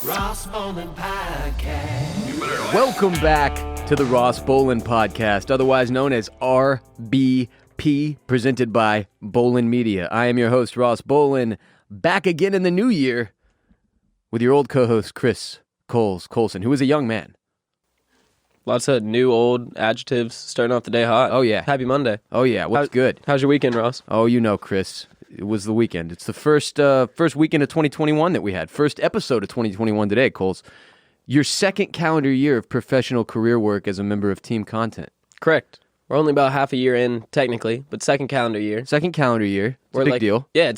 Ross Bolen Podcast. Welcome back to the Ross Bolen Podcast, otherwise known as RBP, presented by Bolen Media. I am your host, Ross Bolen, back again in the new year with your old co-host, Chris Coulson, who is a young man. Lots of new, old adjectives starting off the day hot. Oh, yeah. Happy Monday. Oh, yeah. What's good? How's your weekend, Ross? Oh, you know, Chris. It was the weekend. It's the first weekend of 2021 that we had. First episode of 2021 today, Coles. Your second calendar year of professional career work as a member of Team Content. Correct. We're only about half a year in, technically, but second calendar year. Second calendar year. It's a big deal. Yeah,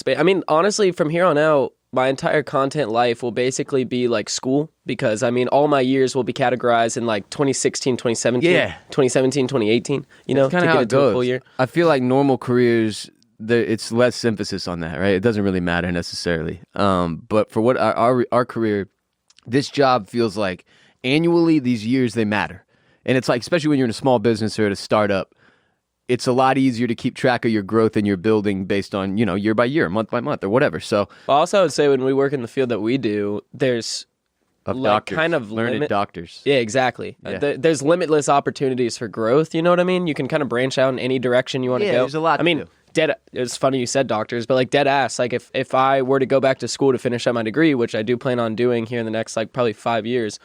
honestly, from here on out, my entire content life will basically be like school because, all my years will be categorized in like 2016, 2017, 2017, 2018, That's kind of how it goes. A full year. I feel like normal careers, it's less emphasis on that, right? It doesn't really matter necessarily. But for what our career, this job feels like annually these years, they matter. And it's like, especially when you're in a small business or at a startup, it's a lot easier to keep track of your growth and your building based on, year by year, month by month or whatever. So Also, I would say when we work in the field that we do, there's doctors, kind of learned doctors. Yeah, exactly. Yeah. There's limitless opportunities for growth. You know what I mean? You can kind of branch out in any direction you want to go. There's a lot to do. It's funny you said doctors, but like dead ass, like if I were to go back to school to finish up my degree, which I do plan on doing here in the next like probably 5 years,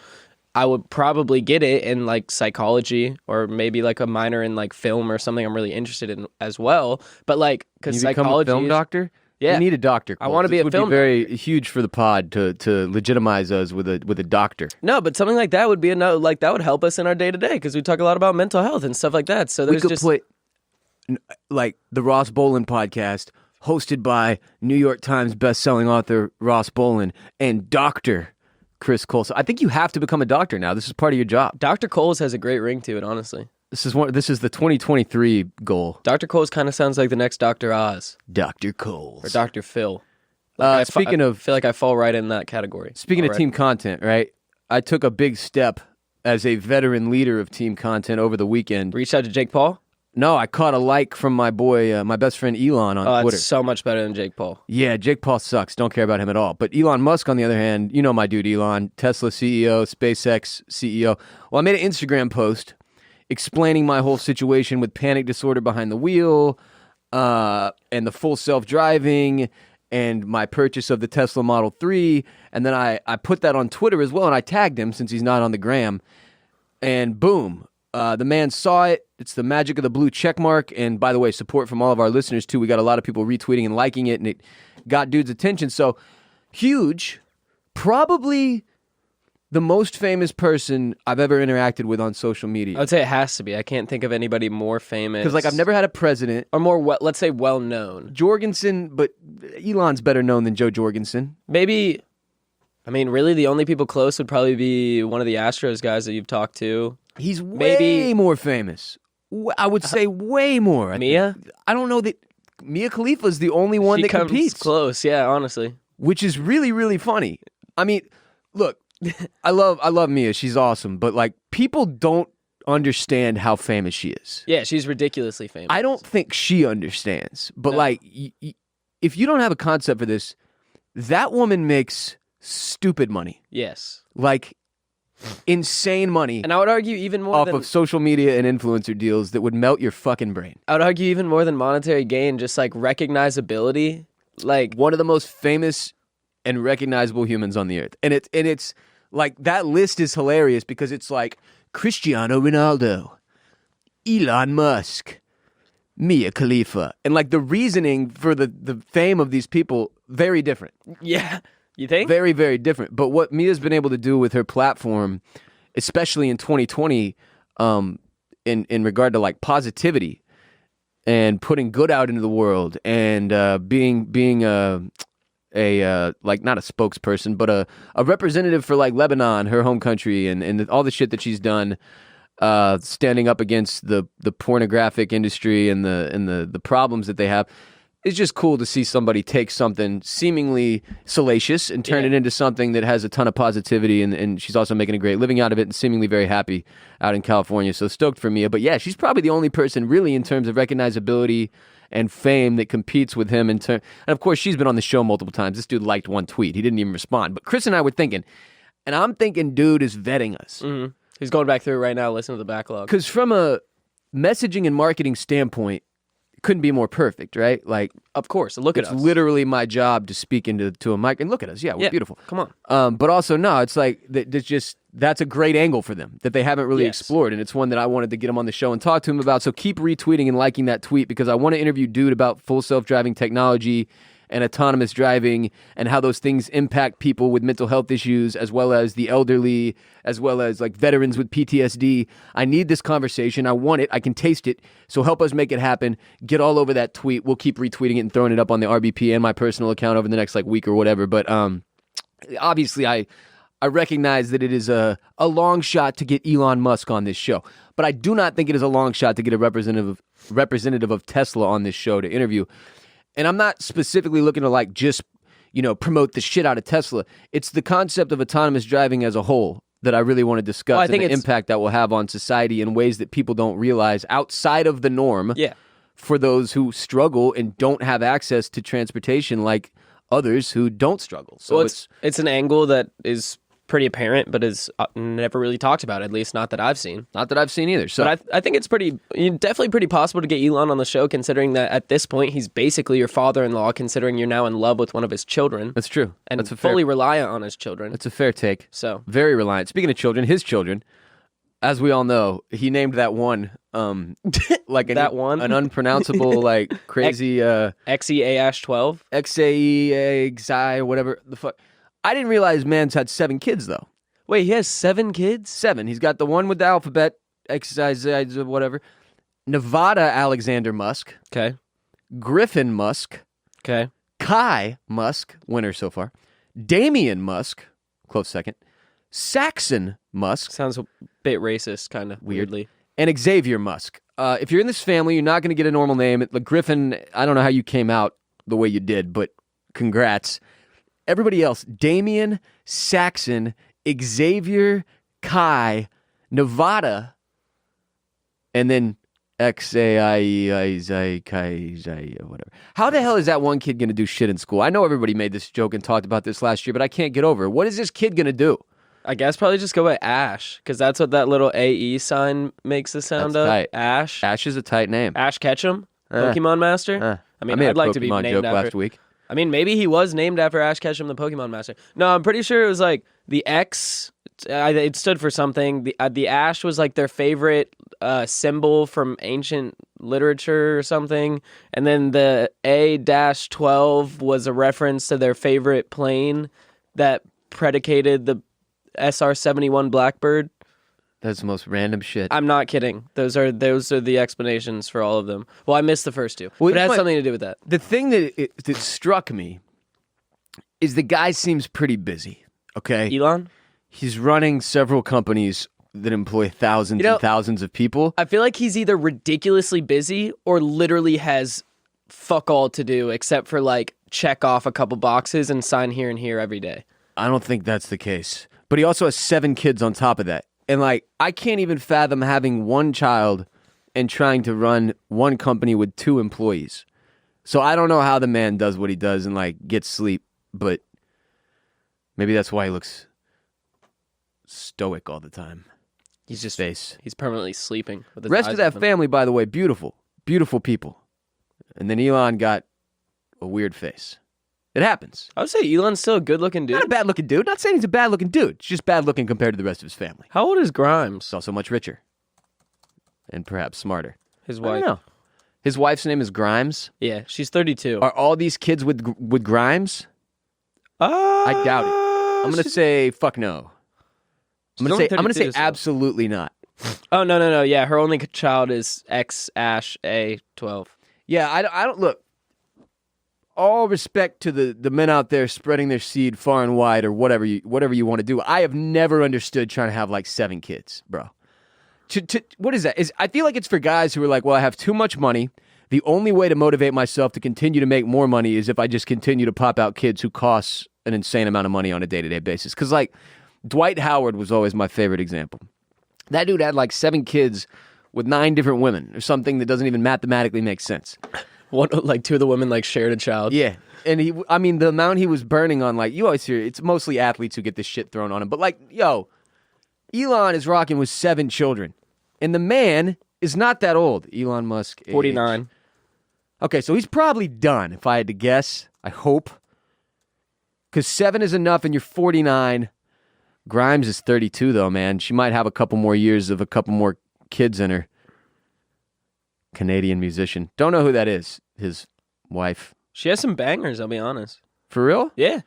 I would probably get it in like psychology or maybe like a minor in like film or something I'm really interested in as well. But like, because psychology, become a film doctor? Yeah, you need a doctor. I want to be a film. Would be very huge for the pod to legitimize us with a doctor. No, but something like that would be that would help us in our day to day because we talk a lot about mental health and stuff like that. So we could put like the Ross Bolen Podcast, hosted by New York Times bestselling author Ross Bolen and Dr. Chris Coulson. I think you have to become a doctor now. This is part of your job. Dr. Coles has a great ring to it, honestly. This is the 2023 goal. Dr. Coles kind of sounds like the next Dr. Oz. Dr. Coles. Or Dr. Phil. I feel like I fall right in that category. Speaking of Team Content, right? I took a big step as a veteran leader of Team Content over the weekend. Reached out to Jake Paul? No, I caught a like from my boy, my best friend Elon on Twitter. That's so much better than Jake Paul. Yeah, Jake Paul sucks. Don't care about him at all. But Elon Musk, on the other hand, you know my dude Elon, Tesla CEO, SpaceX CEO. Well, I made an Instagram post explaining my whole situation with panic disorder behind the wheel and the full self-driving and my purchase of the Tesla Model 3. And then I put that on Twitter as well, and I tagged him since he's not on the gram. And boom. The man saw it. It's the magic of the blue check mark. And by the way, support from all of our listeners, too. We got a lot of people retweeting and liking it, and it got dude's attention. So, huge. Probably the most famous person I've ever interacted with on social media. I would say it has to be. I can't think of anybody more famous. Because, I've never had a president. Or more, let's say, well-known. Jorgensen, but Elon's better known than Joe Jorgensen. Maybe, really the only people close would probably be one of the Astros guys that you've talked to. He's way more famous. I would say way more. Mia? I don't know that Mia Khalifa is the only one that competes. Close, yeah, honestly. Which is really, really funny. Look, I love Mia. She's awesome. But like, people don't understand how famous she is. Yeah, she's ridiculously famous. I don't think she understands. But like, if you don't have a concept for this, that woman makes stupid money. Yes. Like, insane money. And I would argue even more off of social media and influencer deals that would melt your fucking brain. I would argue even more than monetary gain, just like recognizability. Like, one of the most famous and recognizable humans on the earth. And it's like, that list is hilarious because it's like Cristiano Ronaldo, Elon Musk, Mia Khalifa. And like, the reasoning for the fame of these people, very different. Yeah. You think? Very, very different. But what Mia's been able to do with her platform, especially in 2020, in regard to like positivity and putting good out into the world and being a like, not a spokesperson, but a representative for like Lebanon, her home country, and all the shit that she's done, standing up against the pornographic industry and the problems that they have. It's just cool to see somebody take something seemingly salacious and turn it into something that has a ton of positivity, and she's also making a great living out of it and seemingly very happy out in California. So stoked for Mia. But yeah, she's probably the only person really in terms of recognizability and fame that competes with him. And of course, she's been on the show multiple times. This dude liked one tweet. He didn't even respond. But Chris and I were thinking, And I'm thinking, dude is vetting us. Mm-hmm. He's going back through it right now, listening to the backlog. Because from a messaging and marketing standpoint, it couldn't be more perfect, right? Like, of course, look at us. it's literally my job to speak to a mic and look at us. Yeah, we're beautiful. Come on. But also, no, it's like that's a great angle for them that they haven't really explored, and it's one that I wanted to get him on the show and talk to him about. So keep retweeting and liking that tweet because I want to interview Dude about full self-driving technology and autonomous driving and how those things impact people with mental health issues as well as the elderly, as well as like veterans with PTSD. I need this conversation. I want it. I can taste it. So help us make it happen. Get all over that tweet. We'll keep retweeting it and throwing it up on the RBP and my personal account over the next like week or whatever. But obviously I recognize that it is a long shot to get Elon Musk on this show. But I do not think it is a long shot to get a representative of Tesla on this show to interview. And I'm not specifically looking to like just, promote the shit out of Tesla. It's the concept of autonomous driving as a whole that I really want to discuss. I think the impact that will have on society in ways that people don't realize outside of the norm for those who struggle and don't have access to transportation like others who don't struggle. So it's an angle that is pretty apparent, but is never really talked about, at least not that I've seen. Not that I've seen either. So but I think it's definitely pretty possible to get Elon on the show, considering that at this point he's basically your father-in-law, considering you're now in love with one of his children. That's true. And that's fully reliant on his children. That's a fair take. So very reliant. Speaking of children, his children, as we all know, he named that one like an unpronounceable like crazy XEAsh-12 XAE whatever the fuck. I didn't realize man's had 7 kids, though. Wait, he has 7 kids? 7. He's got the one with the alphabet, XIZ, whatever. Nevada Alexander Musk. Okay. Griffin Musk. Okay. Kai Musk, winner so far. Damian Musk, close second. Saxon Musk. Sounds a bit racist, kind of weirdly. And Xavier Musk. If you're in this family, you're not going to get a normal name. Like Griffin, I don't know how you came out the way you did, but congrats. Everybody else, Damian, Saxon, Xavier, Kai, Nevada, and then XAIE, whatever. How the hell is that one kid going to do shit in school? I know everybody made this joke and talked about this last year, but I can't get over it. What is this kid going to do? I guess probably just go by Ash, because that's what that little AE sign makes the sound of. Tight. Ash. Ash is a tight name. Ash Ketchum, Pokemon Master. I mean, I'd like to be named joke after. Last week. I mean, maybe he was named after Ash Ketchum, the Pokemon Master. No, I'm pretty sure it was like the X. It stood for something. The Ash was like their favorite symbol from ancient literature or something. And then the A-12 was a reference to their favorite plane that predicated the SR-71 Blackbird. That's the most random shit. I'm not kidding. Those are the explanations for all of them. Well, I missed the first 2. Well, but it has something to do with that. The thing that struck me is the guy seems pretty busy, okay? Elon? He's running several companies that employ thousands and thousands of people. I feel like he's either ridiculously busy or literally has fuck all to do except for like check off a couple boxes and sign here and here every day. I don't think that's the case. But he also has 7 kids on top of that. And, like, I can't even fathom having 1 child and trying to run one company with 2 employees. So I don't know how the man does what he does and, like, gets sleep. But maybe that's why he looks stoic all the time. He's just face. He's permanently sleeping. With the rest of that family, by the way, beautiful. Beautiful people. And then Elon got a weird face. It happens. I would say Elon's still a good-looking dude. Not a bad-looking dude. Not saying he's a bad-looking dude. It's just bad-looking compared to the rest of his family. How old is Grimes? He's also much richer. And perhaps smarter. His wife? I don't know. His wife's name is Grimes? Yeah, she's 32. Are all these kids with Grimes? I doubt it. I'm going to say fuck no. I'm going to say absolutely not. Oh, no. Yeah, her only child is X-Ash A-12. Yeah, I don't look. All respect to the men out there spreading their seed far and wide or whatever you want to do. I have never understood trying to have like 7 kids, bro. What is that? I feel like it's for guys who are like, well, I have too much money. The only way to motivate myself to continue to make more money is if I just continue to pop out kids who cost an insane amount of money on a day-to-day basis. Because like Dwight Howard was always my favorite example. That dude had like 7 kids with 9 different women or something that doesn't even mathematically make sense. Like two of the women like shared a child. Yeah. And the amount he was burning on, like, you always hear, it's mostly athletes who get this shit thrown on him. But like, yo, Elon is rocking with 7 children. And the man is not that old. Elon Musk. 49. Okay, so he's probably done, if I had to guess. I hope. Because 7 is enough and you're 49. Grimes is 32, though, man. She might have a couple more years of a couple more kids in her. Canadian musician. Don't know who that is. His wife. She has some bangers, I'll be honest. For real? Yeah.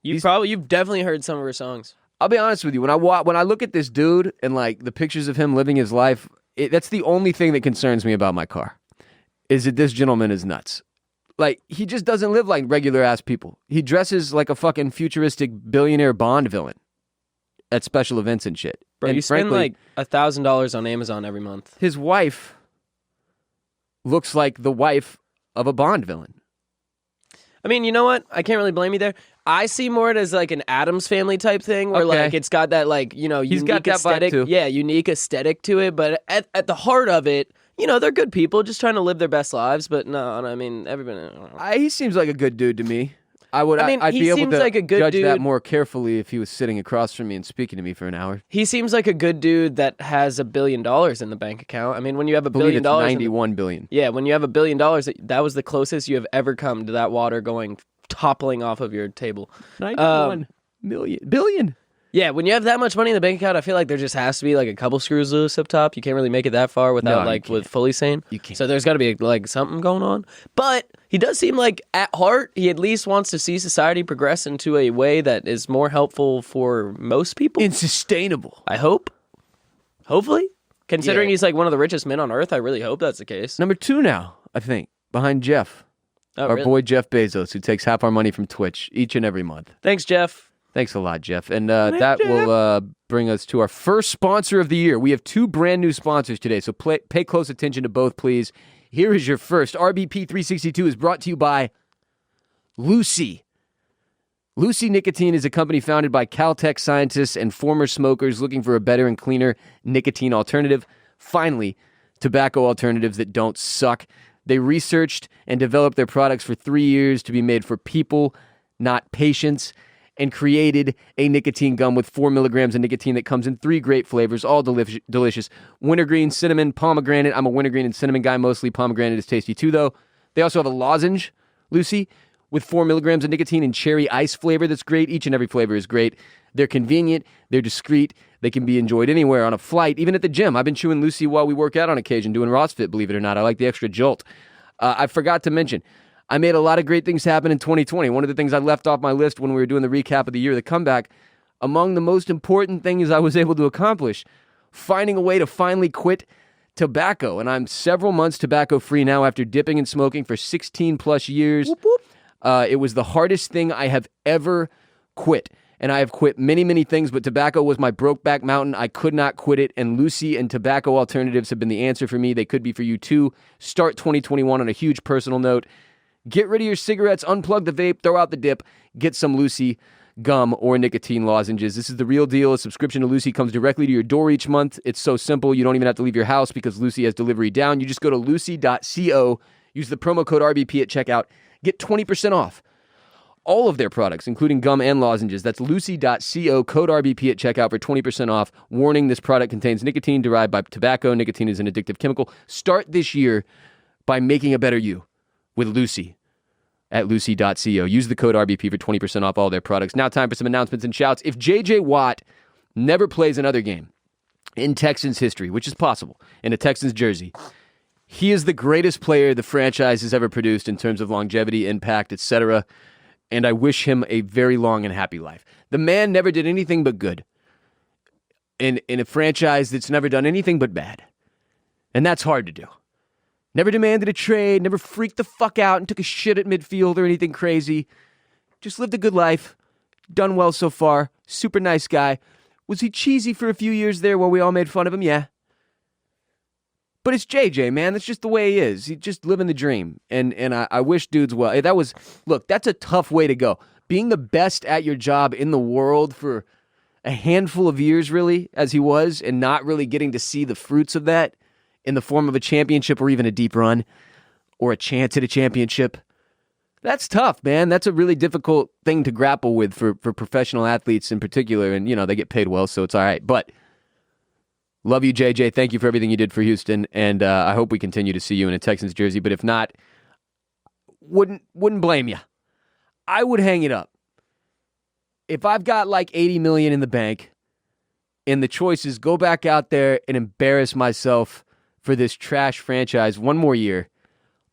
You've definitely heard some of her songs. I'll be honest with you. When I look at this dude and like the pictures of him living his life, that's the only thing that concerns me about my car. Is that this gentleman is nuts. Like, he just doesn't live like regular ass people. He dresses like a fucking futuristic billionaire Bond villain at special events and shit. Bro, and you spend frankly, like $1,000 on Amazon every month. His wife looks like the wife of a Bond villain. I mean, you know what? I can't really blame you there. I see more it as like an Addams Family type thing where like it's got that like, you know, he's unique got that aesthetic. vibe too. Yeah, unique aesthetic to it. But at the heart of it, you know, they're good people just trying to live their best lives. But no, I mean, everybody. He seems like a good dude to me. I'd he be able seems to like a good judge dude. that more carefully if he was sitting across from me and speaking to me for an hour. He seems like a good dude that has $1 billion in the bank account. I mean, when you have $1 billion, $91 billion. Yeah, when you have $1 billion, that was the closest you have ever come to that water going toppling off of your table. 91 billion. Yeah, when you have that much money in the bank account, I feel like there just has to be like a couple screws loose up top. You can't really make it that far without with fully sane. You can't. So there's got to be like something going on. But he does seem like at heart, he at least wants to see society progress into a way that is more helpful for most people. And sustainable. I hope. Hopefully. Considering he's like one of the richest men on earth, I really hope that's the case. Number 2 now, I think, behind Jeff. Our boy Jeff Bezos, who takes half our money from Twitch each and every month. Thanks, Jeff. Thanks a lot, Jeff. And that will bring us to our first sponsor of the year. We have 2 brand new sponsors today, so pay close attention to both, please. Here is your first. RBP 362 is brought to you by Lucy. Lucy Nicotine is a company founded by Caltech scientists and former smokers looking for a better and cleaner nicotine alternative. Finally, tobacco alternatives that don't suck. They researched and developed their products for 3 years to be made for people, not patients, and created a nicotine gum with 4 milligrams of nicotine that comes in 3 great flavors, all delicious. Wintergreen, cinnamon, pomegranate. I'm a wintergreen and cinnamon guy mostly. Pomegranate is tasty too, though. They also have a lozenge, Lucy, with 4 milligrams of nicotine and cherry ice flavor that's great. Each and every flavor is great. They're convenient. They're discreet. They can be enjoyed anywhere, on a flight, even at the gym. I've been chewing Lucy while we work out on occasion, doing RossFit, believe it or not. I like the extra jolt. I forgot to mention, I made a lot of great things happen in 2020. One of the things I left off my list when we were doing the recap of the year, the comeback, among the most important things I was able to accomplish, finding a way to finally quit tobacco. And I'm several months tobacco-free now after dipping and smoking for 16 plus years. Whoop, whoop. It was the hardest thing I have ever quit. And I have quit many, many things, but tobacco was my brokeback mountain. I could not quit it, and Lucy and tobacco alternatives have been the answer for me. They could be for you too. Start 2021 on a huge personal note. Get rid of your cigarettes, unplug the vape, throw out the dip, get some Lucy gum or nicotine lozenges. This is the real deal. A subscription to Lucy comes directly to your door each month. It's so simple. You don't even have to leave your house because Lucy has delivery down. You just go to lucy.co, use the promo code RBP at checkout, get 20% off all of their products, including gum and lozenges. That's lucy.co, code RBP at checkout for 20% off. Warning, this product contains nicotine derived by tobacco. Nicotine is an addictive chemical. Start this year by making a better you with Lucy at lucy.co. Use the code RBP for 20% off all their products. Now time for some announcements and shouts. If J.J. Watt never plays another game in Texans history, which is possible, in a Texans jersey, he is the greatest player the franchise has ever produced in terms of longevity, impact, etc., and I wish him a very long and happy life. The man never did anything but good in a franchise that's never done anything but bad. And that's hard to do. Never demanded a trade, never freaked the fuck out and took a shit at midfield or anything crazy. Just lived a good life, done well so far, super nice guy. Was he cheesy for a few years there where we all made fun of him? Yeah. But it's JJ, man. That's just the way he is. He's just living the dream. And I wish dudes well. Look, that's a tough way to go. Being the best at your job in the world for a handful of years, really, as he was, and not really getting to see the fruits of that in the form of a championship or even a deep run, or a chance at a championship. That's tough, man. That's a really difficult thing to grapple with for professional athletes in particular. And, they get paid well, so it's all right. But love you, JJ. Thank you for everything you did for Houston. And I hope we continue to see you in a Texans jersey. But if not, wouldn't blame you. I would hang it up. If I've got like $80 million in the bank and the choice is go back out there and embarrass myself for this trash franchise one more year,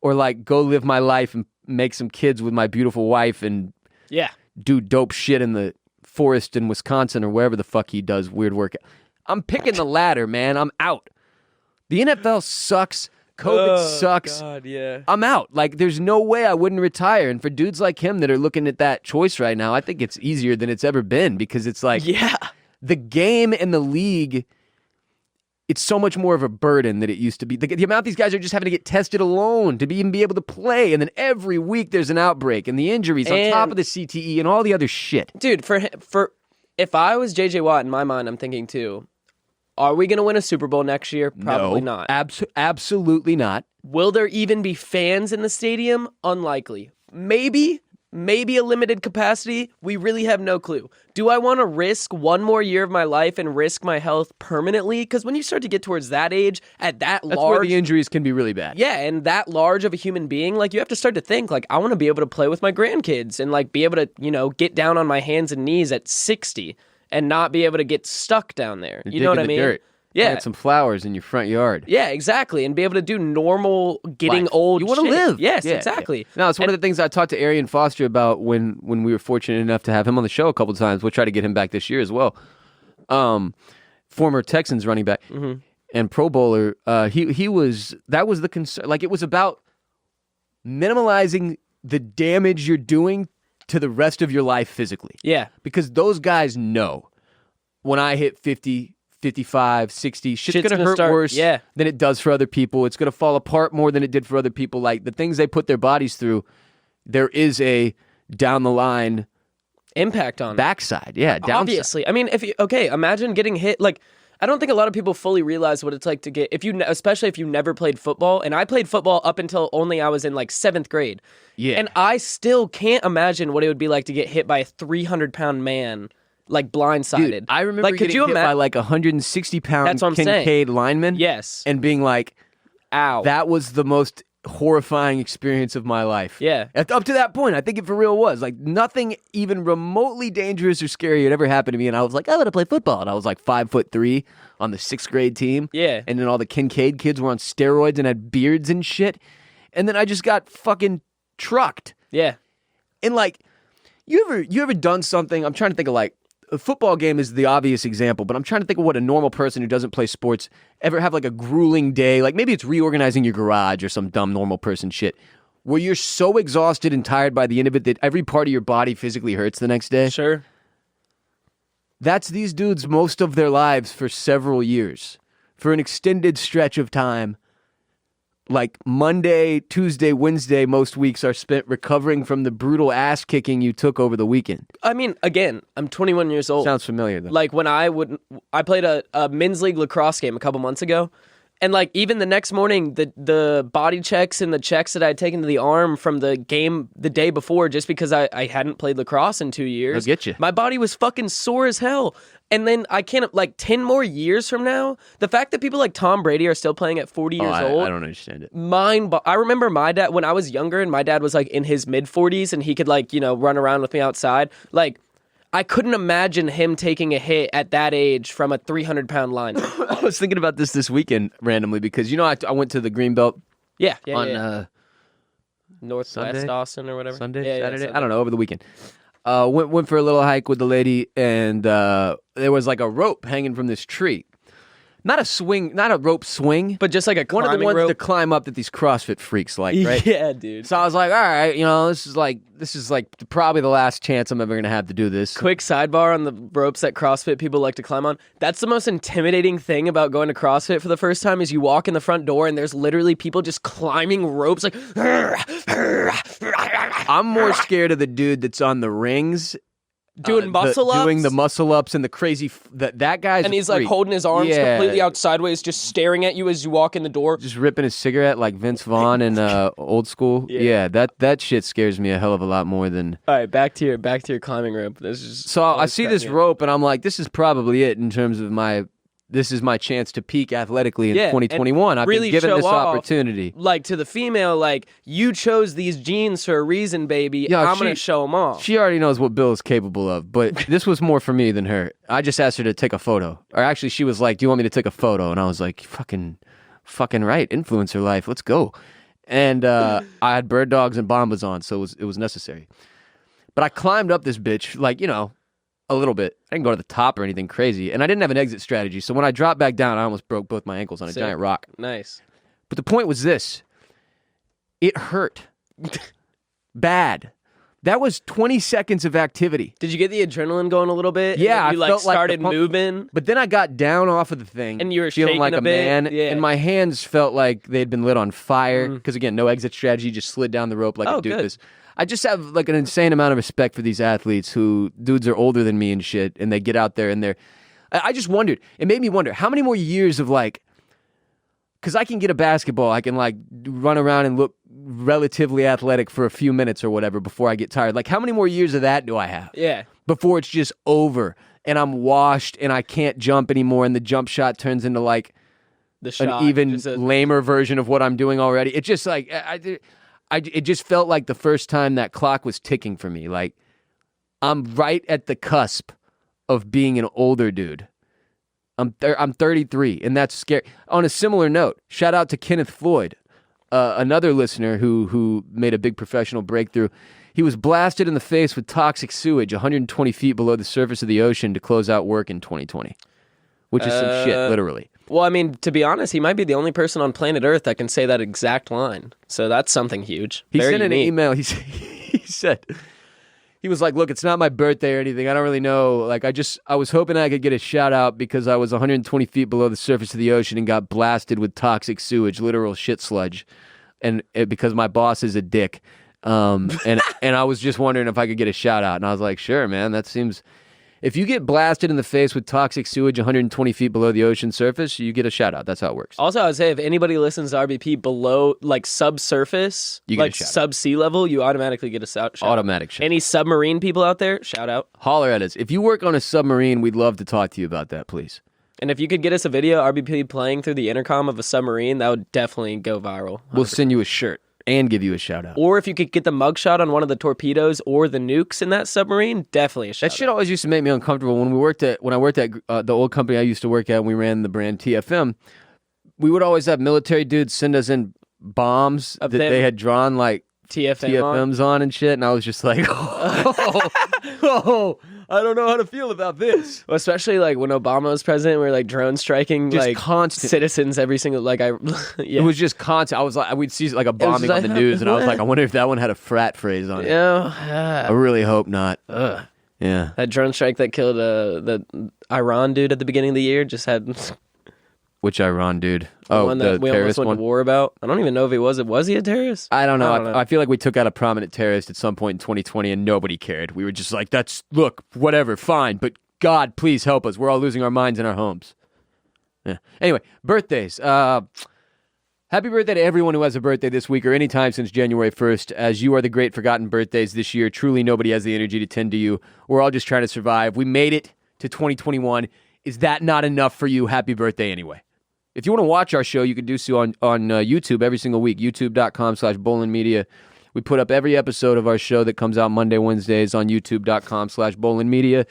or like go live my life and make some kids with my beautiful wife and do dope shit in the forest in Wisconsin or wherever the fuck he does weird work. I'm picking the latter, man. I'm out. The NFL sucks. COVID sucks. God, yeah. I'm out. Like, there's no way I wouldn't retire. And for dudes like him that are looking at that choice right now, I think it's easier than it's ever been because it's like the game and the league, it's so much more of a burden than it used to be. The amount these guys are just having to get tested alone to even be able to play. And then every week there's an outbreak and the injuries on top of the CTE and all the other shit. Dude, for if I was JJ Watt, in my mind, I'm thinking too, are we going to win a Super Bowl next year? Probably not. Absolutely not. Will there even be fans in the stadium? Unlikely. Maybe a limited capacity. We really have no clue. Do I want to risk one more year of my life and risk my health permanently? Because when you start to get towards that age, at that's large... That's where the injuries can be really bad. Yeah, and that large of a human being, like, you have to start to think, like, I want to be able to play with my grandkids and, like, be able to, get down on my hands and knees at 60 and not be able to get stuck down there. You know what I mean? Dirt. Yeah. Plant some flowers in your front yard. Yeah, exactly. And be able to do normal getting old You want to shit. live. Yes, Yeah, exactly. Yeah. No, it's one of the things I talked to Arian Foster about when we were fortunate enough to have him on the show a couple of times. We'll try to get him back this year as well. Former Texans running back and Pro Bowler. That was the concern. Like, it was about minimalizing the damage you're doing to the rest of your life physically. Yeah. Because those guys know when I hit 50, 55, 60, shit's going to hurt worse than it does for other people. It's going to fall apart more than it did for other people. Like, the things they put their bodies through, there is a down the line impact on backside. Yeah, downside. Obviously. I mean, imagine getting hit. Like, I don't think a lot of people fully realize what it's like to get, especially if you never played football. And I played football up until only I was in like 7th grade. Yeah. And I still can't imagine what it would be like to get hit by a 300-pound man, like blindsided. Dude, I remember like, getting hit by like a 160-pound Kincaid lineman. Yes. And being like, ow. That was the most horrifying experience of my life. Yeah. Up to that point, I think it for real was. Like, nothing even remotely dangerous or scary had ever happened to me. And I was like, I want to play football. And I was like 5'3" on the 6th grade team. Yeah. And then all the Kincaid kids were on steroids and had beards and shit. And then I just got fucking trucked. Yeah. And like, you ever done something? I'm trying to think of like, a football game is the obvious example, but I'm trying to think of what a normal person who doesn't play sports ever have like a grueling day. Like, maybe it's reorganizing your garage or some dumb normal person shit where you're so exhausted and tired by the end of it that every part of your body physically hurts the next day. Sure. That's these dudes most of their lives for several years, for an extended stretch of time. Like Monday, Tuesday, Wednesday, most weeks are spent recovering from the brutal ass kicking you took over the weekend. I mean, again, I'm 21 years old. Sounds familiar, though. Like, when I played a men's league lacrosse game a couple months ago, and like, even the next morning, the body checks and the checks that I had taken to the arm from the game the day before, just because I hadn't played lacrosse in 2 years. I'll get you. My body was fucking sore as hell. And then I can't, like, 10 more years from now, the fact that people like Tom Brady are still playing at 40 years old. I don't understand it. I remember my dad, when I was younger and my dad was like in his mid-40s and he could, like, run around with me outside. Like, I couldn't imagine him taking a hit at that age from a 300-pound lineman. I was thinking about this weekend randomly because, I went to the Greenbelt on Northwest Sunday? Austin or whatever. Saturday? Sunday. I don't know, over the weekend. Went for a little hike with the lady, and there was like a rope hanging from this tree. Not a rope swing, But just like a one climbing of the ones rope. to climb up that these CrossFit freaks like, right? Yeah, dude. So I was like, all right, this is like probably the last chance I'm ever gonna have to do this. Quick sidebar on the ropes that CrossFit people like to climb on. That's the most intimidating thing about going to CrossFit for the first time is you walk in the front door and there's literally people just climbing ropes like... I'm more scared of the dude that's on the rings doing muscle ups, doing the muscle ups and the crazy that guy's and he's a like freak. holding his arms completely out sideways, just staring at you as you walk in the door, just ripping his cigarette like Vince Vaughn in Old School. Yeah, that shit scares me a hell of a lot more than. All right, back to your climbing rope. This is so I see this rope and I'm like, this is probably it in terms of this is my chance to peak athletically in 2021. I've really been given this off, opportunity. Like, to the female, like, you chose these jeans for a reason, baby. I'm going to show them off. She already knows what Bill is capable of, but this was more for me than her. I just asked her to take a photo. Or actually, she was like, do you want me to take a photo? And I was like, fucking right. Influencer life. Let's go. And I had bird dogs and bombas on, so it was necessary. But I climbed up this bitch, like, a little bit. I didn't go to the top or anything crazy. And I didn't have an exit strategy. So when I dropped back down, I almost broke both my ankles on a giant rock. Nice. But the point was this. It hurt. Bad. That was 20 seconds of activity. Did you get the adrenaline going a little bit? Yeah. You I felt started like moving? But then I got down off of the thing. And you were feeling shaking like a bit? man. Yeah. And my hands felt like they'd been lit on fire. Because again, no exit strategy. Just slid down the rope like a doofus. I just have like an insane amount of respect for these athletes who dudes are older than me and shit, and they get out there and I just wondered. It made me wonder how many more years of like, because I can get a basketball, I can like run around and look relatively athletic for a few minutes or whatever before I get tired. Like how many more years of that do I have? Yeah. Before it's just over and I'm washed and I can't jump anymore and the jump shot turns into like an even lamer version of what I'm doing already. It's just like it just felt like the first time that clock was ticking for me. Like, I'm right at the cusp of being an older dude. I'm 33, and that's scary. On a similar note, shout out to Kenneth Floyd, another listener who made a big professional breakthrough. He was blasted in the face with toxic sewage 120 feet below the surface of the ocean to close out work in 2020, which is some shit, literally. Well, I mean, to be honest, he might be the only person on planet Earth that can say that exact line. So that's something huge. He Very sent an unique. email. He said, he was like, look, it's not my birthday or anything. I don't really know. Like, I was hoping I could get a shout out because I was 120 feet below the surface of the ocean and got blasted with toxic sewage, literal shit sludge. And because my boss is a dick. And I was just wondering if I could get a shout out. And I was like, sure, man, that seems... If you get blasted in the face with toxic sewage 120 feet below the ocean surface, you get a shout out. That's how it works. Also, I would say if anybody listens to RBP below, like subsurface, like sub-sea level, you automatically get a shout out. Automatic shout out. Any submarine people out there, shout out. Holler at us. If you work on a submarine, we'd love to talk to you about that, please. And if you could get us a video, RBP playing through the intercom of a submarine, that would definitely go viral. 100%. We'll send you a shirt and give you a shout out. Or if you could get the mugshot on one of the torpedoes or the nukes in that submarine, definitely a shout out. That shit always used to make me uncomfortable. When I worked at the old company I used to work at, and we ran the brand TFM, we would always have military dudes send us in bombs that they had drawn like TFMs on and shit, and I was just like, I don't know how to feel about this. Well, especially like when Obama was president, we were like drone striking just like constant citizens every single yeah. It was just constant. I was like, we'd see like a bombing on the news, and I was like, I wonder if that one had a frat phrase on it. Yeah, I really hope not. Yeah, that drone strike that killed the Iran dude at the beginning of the year just had. Which Iran dude? Oh, one that we almost went to war about. I don't even know if he was. Was he a terrorist? I don't know. I feel like we took out a prominent terrorist at some point in 2020, and nobody cared. We were just like, look, whatever, fine, but God, please help us. We're all losing our minds in our homes. Yeah. Anyway, birthdays. Happy birthday to everyone who has a birthday this week or any time since January 1st, as you are the great forgotten birthdays this year. Truly, nobody has the energy to tend to you. We're all just trying to survive. We made it to 2021. Is that not enough for you? Happy birthday anyway. If you want to watch our show, you can do so on YouTube every single week, youtube.com/Bolen Media. We put up every episode of our show that comes out Monday, Wednesdays on youtube.com/Bolen Media.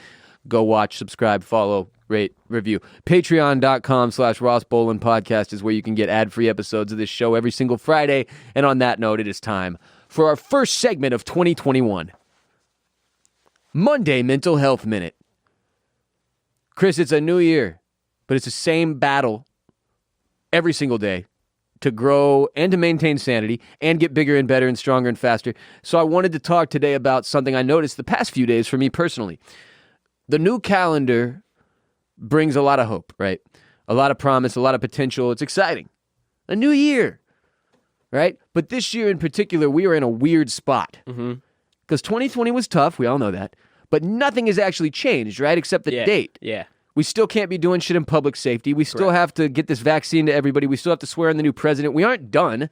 Go watch, subscribe, follow, rate, review. Patreon.com/Ross Bolen Podcast is where you can get ad-free episodes of this show every single Friday. And on that note, it is time for our first segment of 2021. Monday Mental Health Minute. Chris, it's a new year, but it's the same battle every single day to grow and to maintain sanity and get bigger and better and stronger and faster. So I wanted to talk today about something I noticed the past few days for me personally. The new calendar brings a lot of hope, right? A lot of promise, a lot of potential. It's exciting. A new year, right? But this year in particular, we are in a weird spot. Because 2020 was tough. We all know that. But nothing has actually changed, right? Except the date. Yeah. We still can't be doing shit in public safety. We still have to get this vaccine to everybody. We still have to swear in the new president. We aren't done.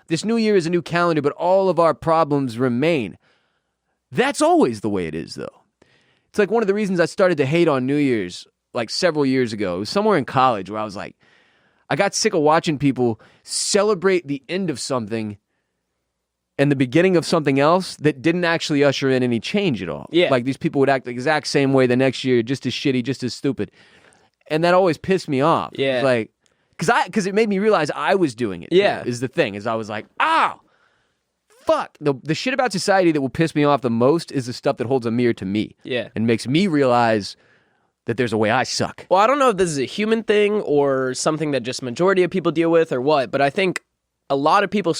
This new year is a new calendar, but all of our problems remain. That's always the way it is, though. It's like one of the reasons I started to hate on New Year's like several years ago. It was somewhere in college where I was like, I got sick of watching people celebrate the end of something and the beginning of something else that didn't actually usher in any change at all. Yeah. Like these people would act the exact same way the next year, just as shitty, just as stupid. And that always pissed me off. Yeah. It's like, because it made me realize I was doing it. Yeah. Too, is the thing. Is I was like, fuck. The shit about society that will piss me off the most is the stuff that holds a mirror to me. Yeah. And makes me realize that there's a way I suck. Well, I don't know if this is a human thing or something that just majority of people deal with or what, but I think a lot of people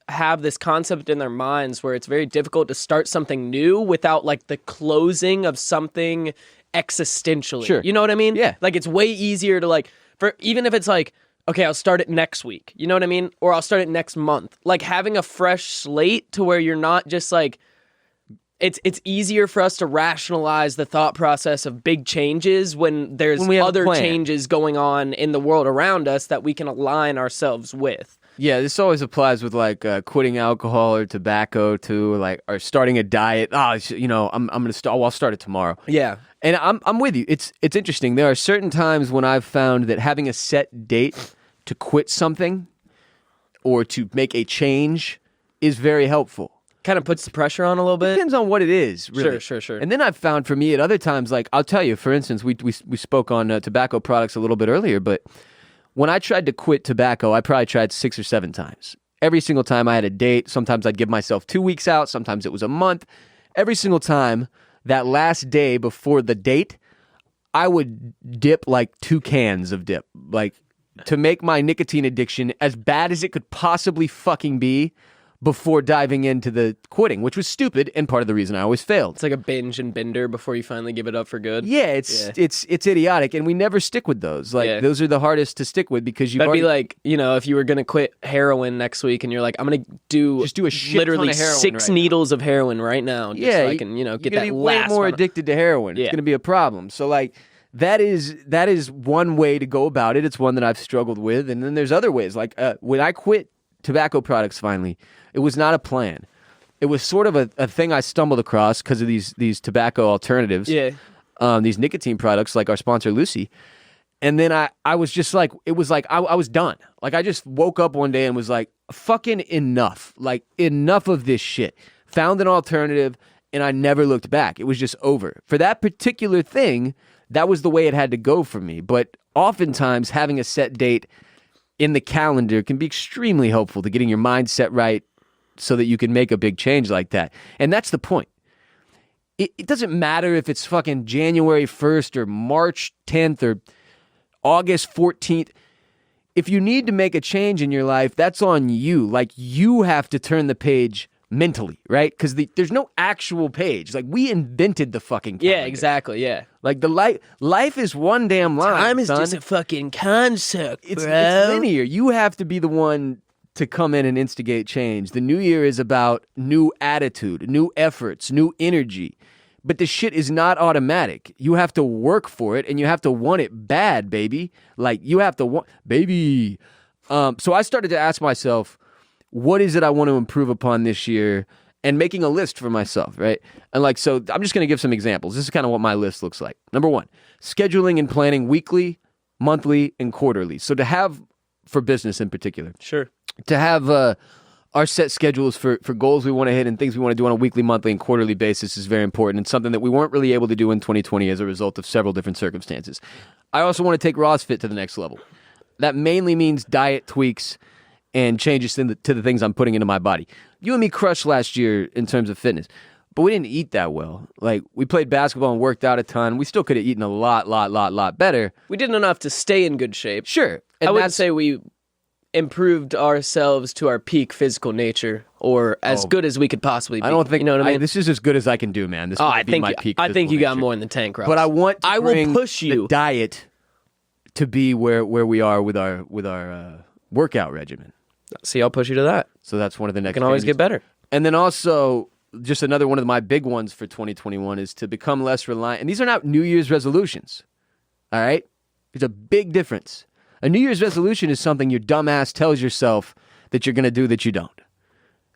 have this concept in their minds where it's very difficult to start something new without like the closing of something existentially. Sure. You know what I mean? Yeah. Like it's way easier to like, for even if it's like, okay, I'll start it next week. You know what I mean? Or I'll start it next month. Like having a fresh slate to where you're not just like, it's easier for us to rationalize the thought process of big changes when there's other changes going on in the world around us that we can align ourselves with. Yeah, this always applies with like quitting alcohol or tobacco too, like or starting a diet. I'm gonna start. I'll start it tomorrow. Yeah, and I'm with you. It's interesting. There are certain times when I've found that having a set date to quit something or to make a change is very helpful. Kind of puts the pressure on a little bit. Depends on what it is, really. Sure. And then I've found for me at other times, like I'll tell you, for instance, we spoke on tobacco products a little bit earlier, but when I tried to quit tobacco, I probably tried 6 or 7 times. Every single time I had a date. Sometimes I'd give myself 2 weeks out. Sometimes it was a month. Every single time, that last day before the date, I would dip like 2 cans of dip, like to make my nicotine addiction as bad as it could possibly fucking be before diving into the quitting, which was stupid and part of the reason I always failed. It's like a binge and bender before you finally give it up for good. Yeah, it's idiotic, and we never stick with those. Like those are the hardest to stick with because that'd be like, if you were gonna quit heroin next week and you're like, I'm gonna do a shit literally ton of heroin 6 needles of heroin right now, just so I can get that be last way more one. addicted to heroin. It's gonna be a problem. So like that is one way to go about it. It's one that I've struggled with, and then there's other ways. Like when I quit tobacco products finally, it was not a plan. It was sort of a thing I stumbled across because of these tobacco alternatives. Yeah. These nicotine products like our sponsor Lucy. And then I was just like, it was like I was done. Like I just woke up one day and was like, fucking enough. Like enough of this shit. Found an alternative and I never looked back. It was just over. For that particular thing, that was the way it had to go for me. But oftentimes having a set date in the calendar can be extremely helpful to getting your mindset right so that you can make a big change like that. And that's the point. It doesn't matter if it's fucking January 1st or March 10th or August 14th. If you need to make a change in your life, that's on you. Like you have to turn the page mentally, right? Because there's no actual page. Like we invented the fucking calendar. Yeah, exactly, yeah. Like the life is one damn line, Time is son. just a fucking concept, It's bro. linear. You have to be the one to come in and instigate change. The new year is about new attitude, new efforts, new energy. But the shit is not automatic. You have to work for it, and you have to want it bad, baby. Like, you have to want... Baby! So I started to ask myself, what is it I want to improve upon this year? And making a list for myself, right? And like, so I'm just going to give some examples. This is kind of what my list looks like. Number 1, scheduling and planning weekly, monthly, and quarterly. So to have, for business in particular, Sure. to have our set schedules for goals we want to hit and things we want to do on a weekly, monthly, and quarterly basis is very important. And something that we weren't really able to do in 2020 as a result of several different circumstances. I also want to take Ross Fit to the next level. That mainly means diet tweaks and changes to the things I'm putting into my body. You and me crushed last year in terms of fitness, but we didn't eat that well. Like, we played basketball and worked out a ton. We still could have eaten a lot better. We did enough to stay in good shape. Sure. And I wouldn't say we improved ourselves to our peak physical nature or as good as we could possibly be. I don't think, you know what I mean? this is as good as I can do, man. This might be my peak I think you physical got nature. more in the tank, Ross. But I want to bring will push you. the diet to be where we are with our workout regimen. See, I'll push you to that. So that's one of the next. Can always changes. get better. And then also just another one of my big ones for 2021 is to become less reliant. And these are not New Year's resolutions. All right? There's a big difference. A New Year's resolution is something your dumbass tells yourself that you're going to do that you don't.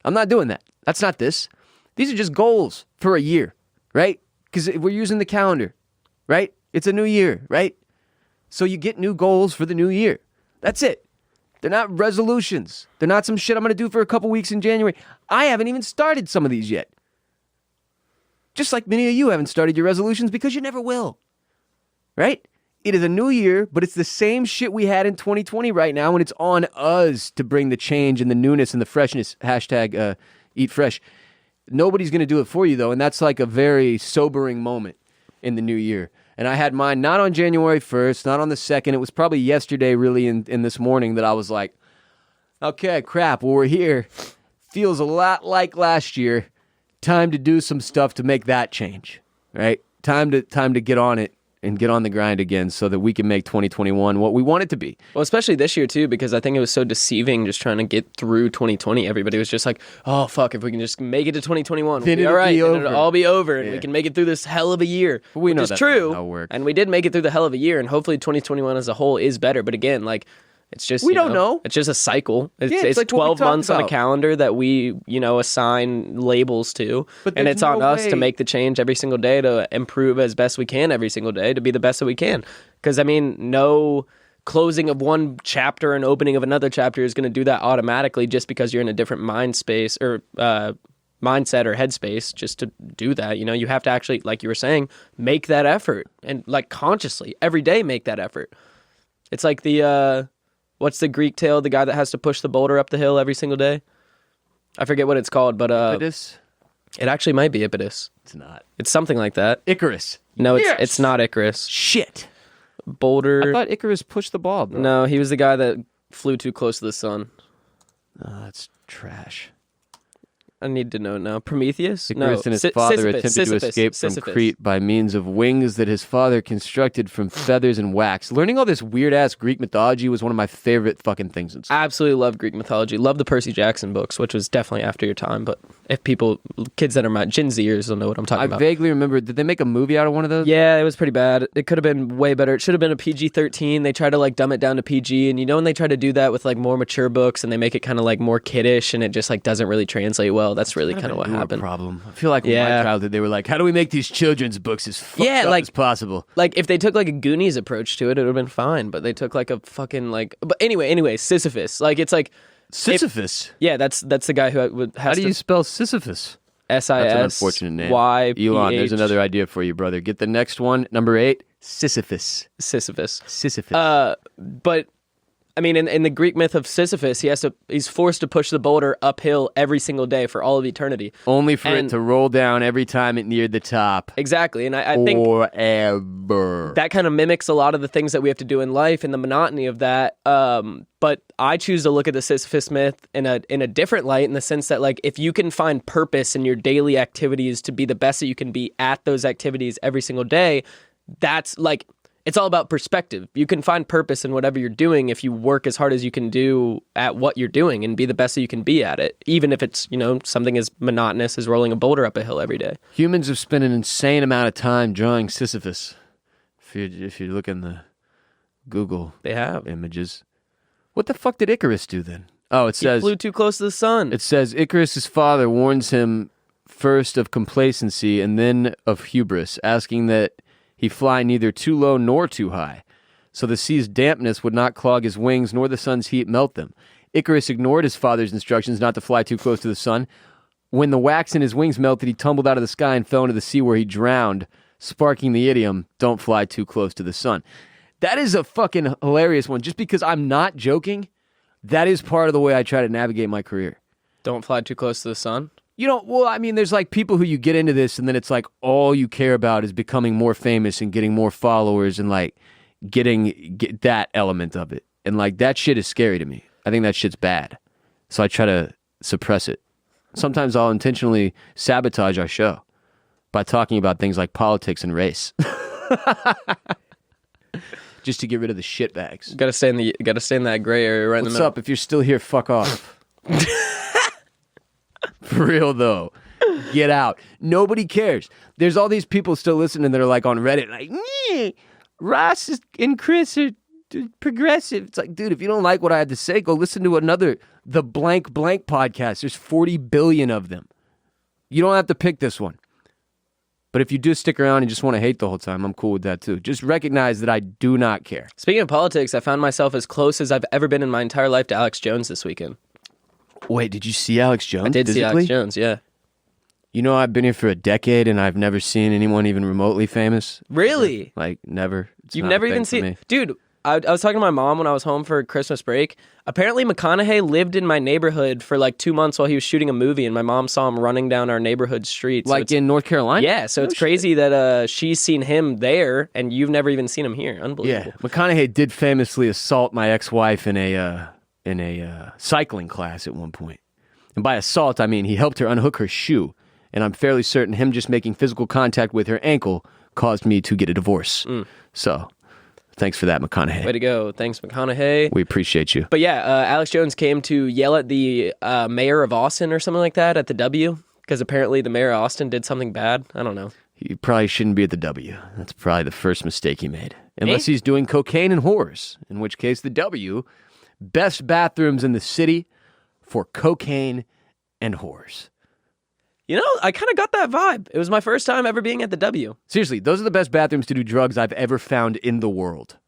I'm not doing that. That's not this. These are just goals for a year, right? Because we're using the calendar, right? It's a new year, right? So you get new goals for the new year. That's it. They're not resolutions. They're not some shit I'm going to do for a couple weeks in January. I haven't even started some of these yet. Just like many of you haven't started your resolutions because you never will. Right? It is a new year, but it's the same shit we had in 2020 right now, and it's on us to bring the change and the newness and the freshness. Hashtag eat fresh. Nobody's going to do it for you, though, and that's like a very sobering moment in the new year. And I had mine not on January 1st, not on the 2nd. It was probably yesterday, really, in this morning that I was like, okay, crap, well, we're here. Feels a lot like last year. Time to do some stuff to make that change, right? Time to get on it and get on the grind again so that we can make 2021 what we want it to be. Well, especially this year, too, because I think it was so deceiving just trying to get through 2020. Everybody was just like, oh, fuck, if we can just make it to 2021, we'll be all right, and it'll all be over, and we can make it through this hell of a year, we know which is true, how it works. And we did make it through the hell of a year, and hopefully 2021 as a whole is better. But again, like, it's just, we don't know. It's just a cycle. It's like 12 months about on a calendar that we, assign labels to. And it's on us to make the change every single day to improve as best we can every single day to be the best that we can. Because, I mean, no closing of one chapter and opening of another chapter is going to do that automatically just because you're in a different mind space or mindset or headspace just to do that. You have to actually, like you were saying, make that effort and like consciously every day make that effort. It's like the... what's the Greek tale? The guy that has to push the boulder up the hill every single day? I forget what it's called, but Ipetus? It actually might be Ipetus. It's not. It's something like that. Icarus. No, it's not Icarus. Shit. Boulder. I thought Icarus pushed the ball, bro. No, he was the guy that flew too close to the sun. Oh, that's trash. I need to know now. Prometheus? Icarus and his father attempted to escape from Crete by means of wings that his father constructed from feathers and wax. Learning all this weird-ass Greek mythology was one of my favorite fucking things in school. I absolutely love Greek mythology. Love the Percy Jackson books, which was definitely after your time. But if kids that are my Gen Zers will know what I'm talking about. I vaguely remember, did they make a movie out of one of those? Yeah, it was pretty bad. It could have been way better. It should have been a PG-13. They try to like dumb it down to PG. And when they try to do that with like more mature books and they make it kind of like more kiddish and it just like doesn't really translate well. That's really kind of what happened. Problem. I feel like in my childhood they were like, how do we make these children's books as fucked up as possible? Like if they took like a Goonies approach to it, it would have been fine. But they took like a fucking like. But anyway, Sisyphus. Like it's like Sisyphus. That's the guy who has. How do you spell Sisyphus? SIS. That's an unfortunate name. Y. Elon, there's another idea for you, brother. Get the next one, number 8, Sisyphus. But I mean, in the Greek myth of Sisyphus, he's forced to push the boulder uphill every single day for all of eternity. Only for it to roll down every time it neared the top. Exactly, and I think forever. That kind of mimics a lot of the things that we have to do in life and the monotony of that. But I choose to look at the Sisyphus myth in a different light, in the sense that like if you can find purpose in your daily activities to be the best that you can be at those activities every single day, that's like. It's all about perspective. You can find purpose in whatever you're doing if you work as hard as you can do at what you're doing and be the best that you can be at it, even if it's, something as monotonous as rolling a boulder up a hill every day. Humans have spent an insane amount of time drawing Sisyphus. If you look in the Google images. What the fuck did Icarus do then? Oh, it says... He flew too close to the sun. It says Icarus' father warns him first of complacency and then of hubris, asking that he fly neither too low nor too high, so the sea's dampness would not clog his wings, nor the sun's heat melt them. Icarus ignored his father's instructions not to fly too close to the sun. When the wax in his wings melted, he tumbled out of the sky and fell into the sea where he drowned, sparking the idiom, don't fly too close to the sun. That is a fucking hilarious one. Just because I'm not joking, that is part of the way I try to navigate my career. Don't fly too close to the sun? There's like people who you get into this and then it's like all you care about is becoming more famous and getting more followers and like get that element of it. And like that shit is scary to me. I think that shit's bad. So I try to suppress it. Sometimes I'll intentionally sabotage our show by talking about things like politics and race. Just to get rid of the shitbags. Gotta stay in that gray area right in the middle. What's up? If you're still here, fuck off. For real, though. Get out. Nobody cares. There's all these people still listening that are like on Reddit, like, Ross and Chris are progressive. It's like, dude, if you don't like what I had to say, go listen to the blank podcast. There's 40 billion of them. You don't have to pick this one. But if you do stick around and just want to hate the whole time, I'm cool with that too. Just recognize that I do not care. Speaking of politics, I found myself as close as I've ever been in my entire life to Alex Jones this weekend. Wait, did you see Alex Jones? I did physically? see Alex Jones, yeah. You know, I've been here for a decade and I've never seen anyone even remotely famous. Really? Like, never. You've never even seen... Dude, I was talking to my mom when I was home for Christmas break. Apparently, McConaughey lived in my neighborhood for like 2 months while he was shooting a movie, and my mom saw him running down our neighborhood street. So like in North Carolina? Yeah, so it's crazy that she's seen him there, and you've never even seen him here. Unbelievable. Yeah, McConaughey did famously assault my ex-wife in a cycling class at one point. And by assault, I mean he helped her unhook her shoe, and I'm fairly certain him just making physical contact with her ankle caused me to get a divorce. So... thanks for that, McConaughey. Way to go. Thanks, McConaughey. We appreciate you. But yeah, Alex Jones came to yell at the mayor of Austin or something like that at the W, because apparently the mayor of Austin did something bad. I don't know. He probably shouldn't be at the W. That's probably the first mistake he made. Unless he's doing cocaine and whores, in which case the W, best bathrooms in the city for cocaine and whores. You know, I kind of got that vibe. It was my first time ever being at the W. Seriously, those are the best bathrooms to do drugs I've ever found in the world.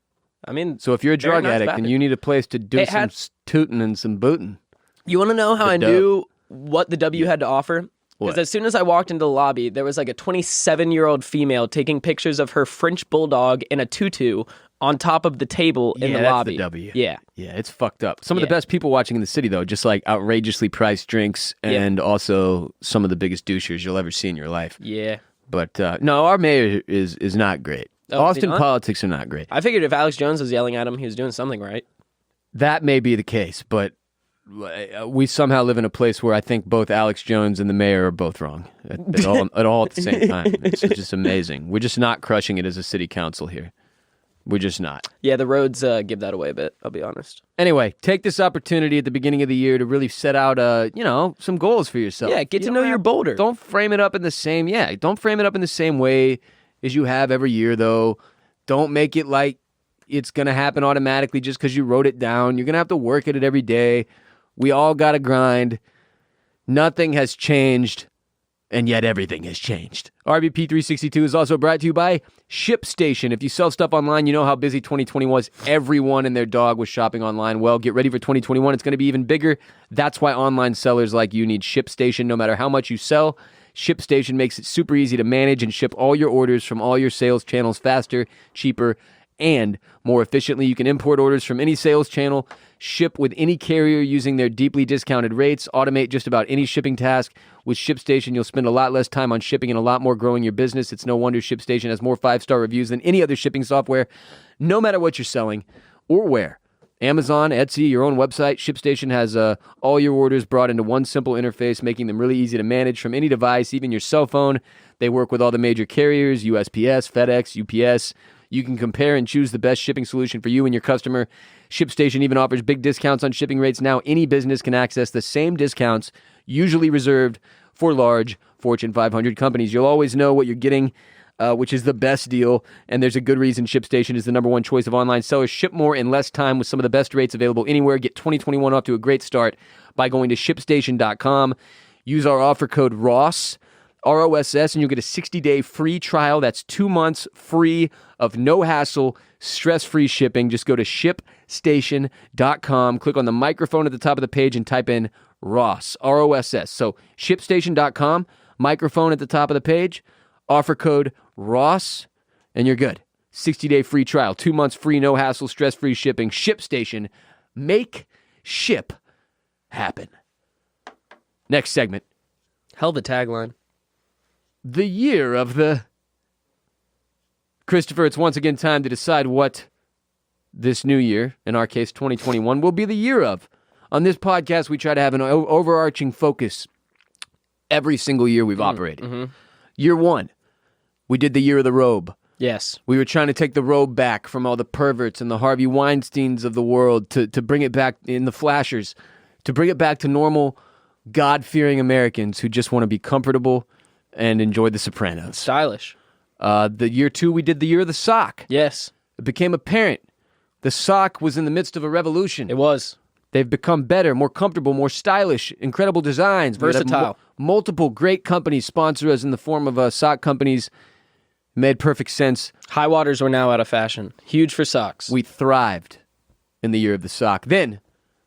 I mean, so if you're a drug nice addict bathroom. and you need a place to do some tooting and some booting. You want to know how I knew what the W had to offer? Because as soon as I walked into the lobby, there was like a 27-year-old female taking pictures of her French bulldog in a tutu on top of the table in the lobby. The W. Yeah. Yeah, it's fucked up. Some of the best people watching in the city, though, just like outrageously priced drinks and also some of the biggest douchers you'll ever see in your life. Yeah. But no, our mayor is not great. Oh, Austin politics are not great. I figured if Alex Jones was yelling at him, he was doing something right. That may be the case, but we somehow live in a place where I think both Alex Jones and the mayor are both wrong at all at the same time. It's just amazing. We're just not crushing it as a city council here. We're just not. Yeah, the roads give that away a bit, I'll be honest. Anyway, take this opportunity at the beginning of the year to really set out, some goals for yourself. Yeah, get to know your boulder. Don't frame it up in the same way as you have every year, though. Don't make it like it's going to happen automatically just because you wrote it down. You're going to have to work at it every day. We all got to grind. Nothing has changed. And yet everything has changed. RBP 362 is also brought to you by ShipStation. If you sell stuff online, you know how busy 2020 was. Everyone and their dog was shopping online. Well, get ready for 2021. It's going to be even bigger. That's why online sellers like you need ShipStation. No matter how much you sell, ShipStation makes it super easy to manage and ship all your orders from all your sales channels faster, cheaper, and more efficiently. You can import orders from any sales channel, ship with any carrier using their deeply discounted rates, automate just about any shipping task. With ShipStation, you'll spend a lot less time on shipping and a lot more growing your business. It's no wonder ShipStation has more 5-star reviews than any other shipping software, no matter what you're selling or where. Amazon, Etsy, your own website, ShipStation has all your orders brought into one simple interface, making them really easy to manage from any device, even your cell phone. They work with all the major carriers, USPS, FedEx, UPS. You can compare and choose the best shipping solution for you and your customer. ShipStation even offers big discounts on shipping rates now. Any business can access the same discounts, usually reserved for large Fortune 500 companies. You'll always know what you're getting, which is the best deal, and there's a good reason ShipStation is the number one choice of online sellers. Ship more in less time with some of the best rates available anywhere. Get 2021 off to a great start by going to ShipStation.com. Use our offer code ROSS, ROSS, and you'll get a 60-day free trial. That's 2 months free of no hassle, stress-free shipping. Just go to ShipStation.com, click on the microphone at the top of the page, and type in ROSS, ROSS. So ShipStation.com, microphone at the top of the page, offer code ROSS, and you're good. 60-day free trial, 2 months free, no hassle, stress-free shipping. ShipStation. Make ship happen. Next segment. Hell of a tagline. The year of the... Christopher, it's once again time to decide what this new year, in our case 2021, will be the year of. On this podcast, we try to have an overarching focus every single year we've operated. Mm-hmm. Year one, we did the year of the robe. Yes. We were trying to take the robe back from all the perverts and the Harvey Weinsteins of the world to bring it back in the flashers, to bring it back to normal, God-fearing Americans who just want to be comfortable and enjoyed The Sopranos. Stylish. The year 2, we did the year of the sock. Yes, It became apparent the sock was in the midst of a revolution. it was. They've become better, more comfortable, more stylish, incredible designs. We had Versatile. multiple great companies sponsor us in the form of sock companies. Made perfect sense. High waters were now out of fashion. Huge for socks. We thrived in the year of the sock. Then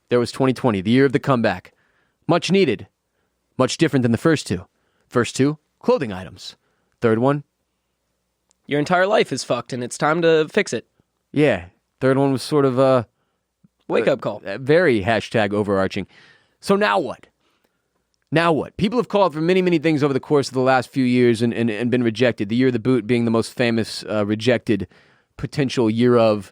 there was 2020, the year of the comeback. Much needed. Much different than the first two. First two, clothing items. Third one, Your entire life is fucked, and it's time to fix it. yeah. Third one was sort of Wake up call. very hashtag overarching. So now what? Now what? People have called for many, many things over the course of the last few years and been rejected. The year of the boot being the most famous rejected potential year of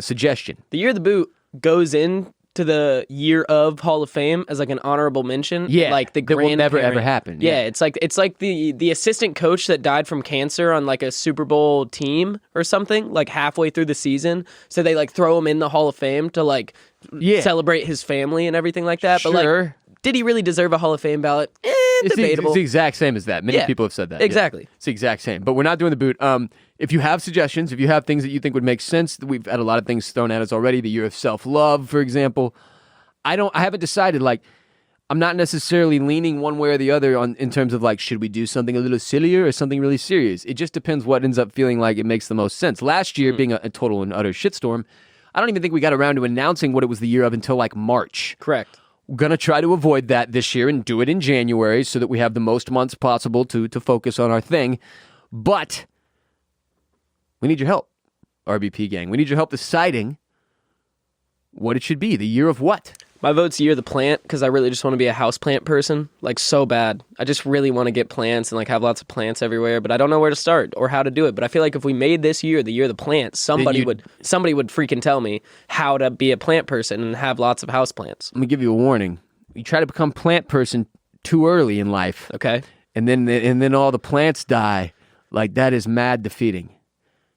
suggestion. The year of the boot goes into the year of Hall of Fame as like an honorable mention. Yeah, like the that will never, grandparent. ever happen. Yeah, Yeah. it's like the assistant coach that died from cancer on like a Super Bowl team or something, like halfway through the season. So they like throw him in the Hall of Fame to like Yeah. celebrate his family and everything like that. But Sure. like, did he really deserve a Hall of Fame ballot? It's Debatable. the exact same as that. Many Yeah, people have said that. exactly. Yeah. It's the exact same. But we're not doing the boot. If you have suggestions, if you have things that you think would make sense, we've had a lot of things thrown at us already. The year of self-love, for example. I haven't decided, like, I'm not necessarily leaning one way or the other in terms of, like, should we do something a little sillier or something really serious? It just depends what ends up feeling like it makes the most sense. Last year, being a total and utter shitstorm, I don't even think we got around to announcing what it was the year of until, like, March. Correct. We're going to try to avoid that this year and do it in January so that we have the most months possible to focus on our thing. But we need your help, RBP gang. We need your help deciding what it should be. The year of what? My vote's year of the plant because I really just want to be a houseplant person, like so bad. I just really want to get plants and like have lots of plants everywhere, but I don't know where to start or how to do it. But I feel like if we made this year the year of the plant, somebody would freaking tell me how to be a plant person and have lots of houseplants. Let me give you a warning. You try to become plant person too early in life, Okay. and then all the plants die. Like, that is mad defeating.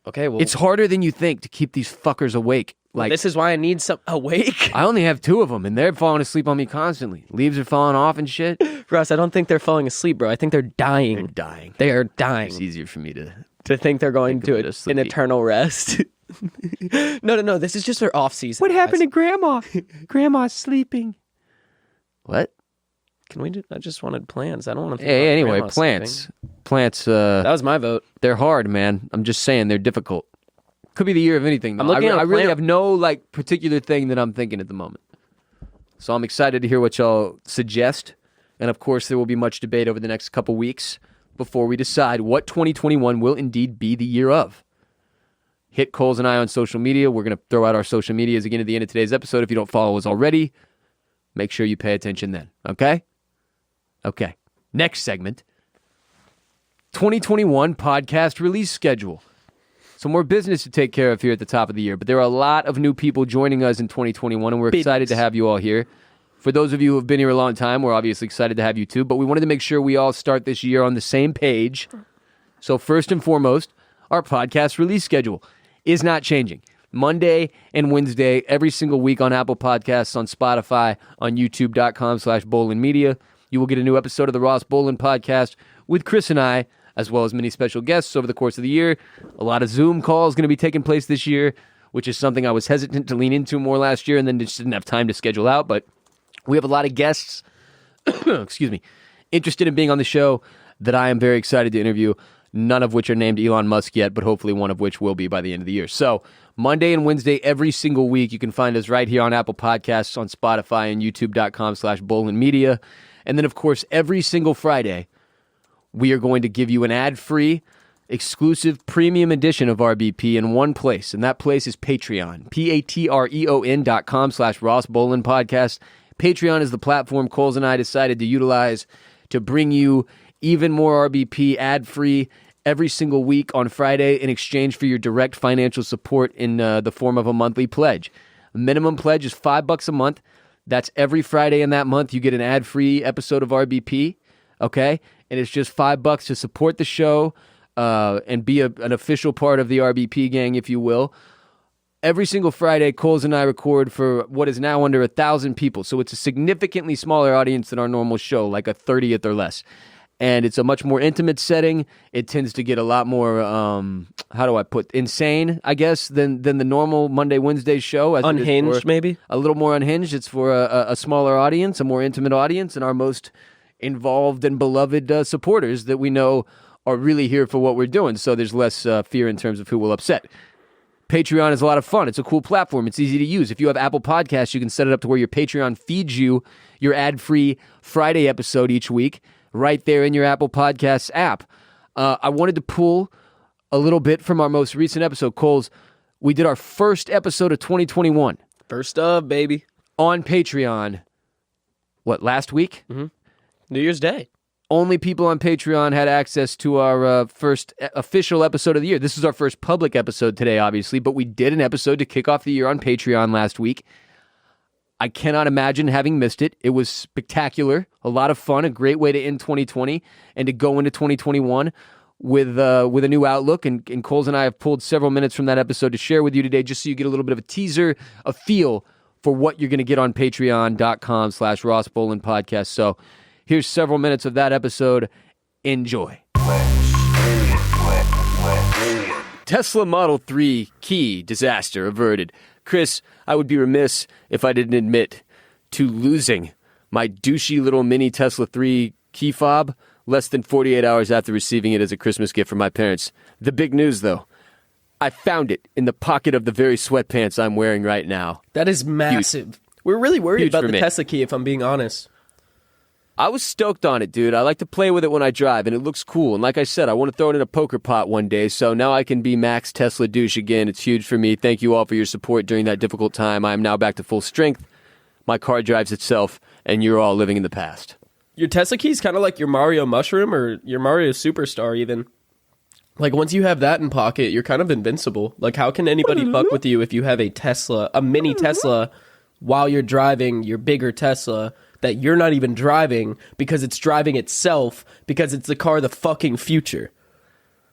Okay. Well, It's harder than you think to keep these fuckers awake. Like, this is why I need some awake. I only have 2 of them, and they're falling asleep on me constantly. Leaves are falling off and shit. Ross, I don't think they're falling asleep, bro. I think they're dying. They're dying. They are dying. It's easier for me to... To think they're going Think to of it as an sleep. eternal rest. No. This is just their off season. What happened guys. to Grandma? Grandma's sleeping. What? Can we? I just wanted plants. I don't want to. Hey, anyway, plants. Plants, That was my vote. they're hard, man. I'm just saying, they're difficult. Could be the year of anything, though. I'm looking at a I really plant- have no, like, particular thing that I'm thinking at the moment. So I'm excited to hear what y'all suggest. And, of course, there will be much debate over the next couple weeks before we decide what 2021 will indeed be the year of. Hit Coles and I on social media. We're going to throw out our social medias again at the end of today's episode. If you don't follow us already, make sure you pay attention then. Okay? Okay. Next segment. 2021 podcast release schedule. Some more business to take care of here at the top of the year, but there are a lot of new people joining us in 2021, and we're excited to have you all here. For those of you who have been here a long time, we're obviously excited to have you too, but we wanted to make sure we all start this year on the same page. So first and foremost, our podcast release schedule is not changing. Monday and Wednesday, every single week on Apple Podcasts, on Spotify, on youtube.com/Bolen Media. You will get a new episode of the Ross Bolen Podcast with Chris and I, as well as many special guests over the course of the year. A lot of Zoom calls going to be taking place this year, which is something I was hesitant to lean into more last year and then just didn't have time to schedule out. But we have a lot of guests, excuse me, interested in being on the show that I am very excited to interview, none of which are named Elon Musk yet, but hopefully one of which will be by the end of the year. So Monday and Wednesday, every single week, you can find us right here on Apple Podcasts, on Spotify, and youtube.com/Bolen Media. And then, of course, every single Friday, we are going to give you an ad-free, exclusive premium edition of RBP in one place, and that place is Patreon. Patreon.com/Ross Bolen Podcast. Patreon is the platform Coles and I decided to utilize to bring you even more RBP ad-free every single week on Friday in exchange for your direct financial support in the form of a monthly pledge. Minimum pledge is $5 a month. That's every Friday in that month. You get an ad-free episode of RBP, okay? And it's just $5 to support the show and be an official part of the RBP gang, if you will. Every single Friday, Coles and I record for what is now under 1,000 people. So it's a significantly smaller audience than our normal show, like a 30th or less. and it's a much more intimate setting. It tends to get a lot more, insane, I guess, than the normal Monday, Wednesday show. As Unhinged, maybe? A little more unhinged. It's for a smaller audience, a more intimate audience, and our most involved and beloved supporters that we know are really here for what we're doing. So there's less fear in terms of who will upset. Patreon is a lot of fun. It's a cool platform. It's easy to use. If you have Apple Podcasts, you can set it up to where your Patreon feeds you your ad-free Friday episode each week right there in your Apple Podcasts app. I wanted to pull a little bit from our most recent episode. Coles, we did our first episode of 2021. First of, baby. On Patreon. What, last week? Mm-hmm. New Year's Day. Only people on Patreon had access to our first official episode of the year. This is our first public episode today, obviously, but we did an episode to kick off the year on Patreon last week. I cannot imagine having missed it. It was spectacular, a lot of fun, a great way to end 2020 and to go into 2021 with a new outlook. And Coles and I have pulled several minutes from that episode to share with you today, just so you get a little bit of a teaser, a feel for what you're going to get on patreon.com/Ross Bolen Podcast. So here's several minutes of that episode. Enjoy. Tesla Model 3 key disaster averted. Chris, I would be remiss if I didn't admit to losing my douchey little mini Tesla 3 key fob less than 48 hours after receiving it as a Christmas gift from my parents. The big news, though, I found it in the pocket of the very sweatpants I'm wearing right now. That is massive. Huge. We're really worried Huge about the me. Tesla key, if I'm being honest. I was stoked on it, dude. I like to play with it when I drive, and it looks cool. And like I said, I want to throw it in a poker pot one day, so now I can be Max Tesla douche again. It's huge for me. Thank you all for your support during that difficult time. I am now back to full strength. My car drives itself, and you're all living in the past. Your Tesla key is kind of like your Mario Mushroom or your Mario Superstar, even. Like, once you have that in pocket, you're kind of invincible. Like, how can anybody fuck with you if you have a Tesla, a mini Tesla, while you're driving your bigger Tesla that you're not even driving because it's driving itself because it's the car of the fucking future?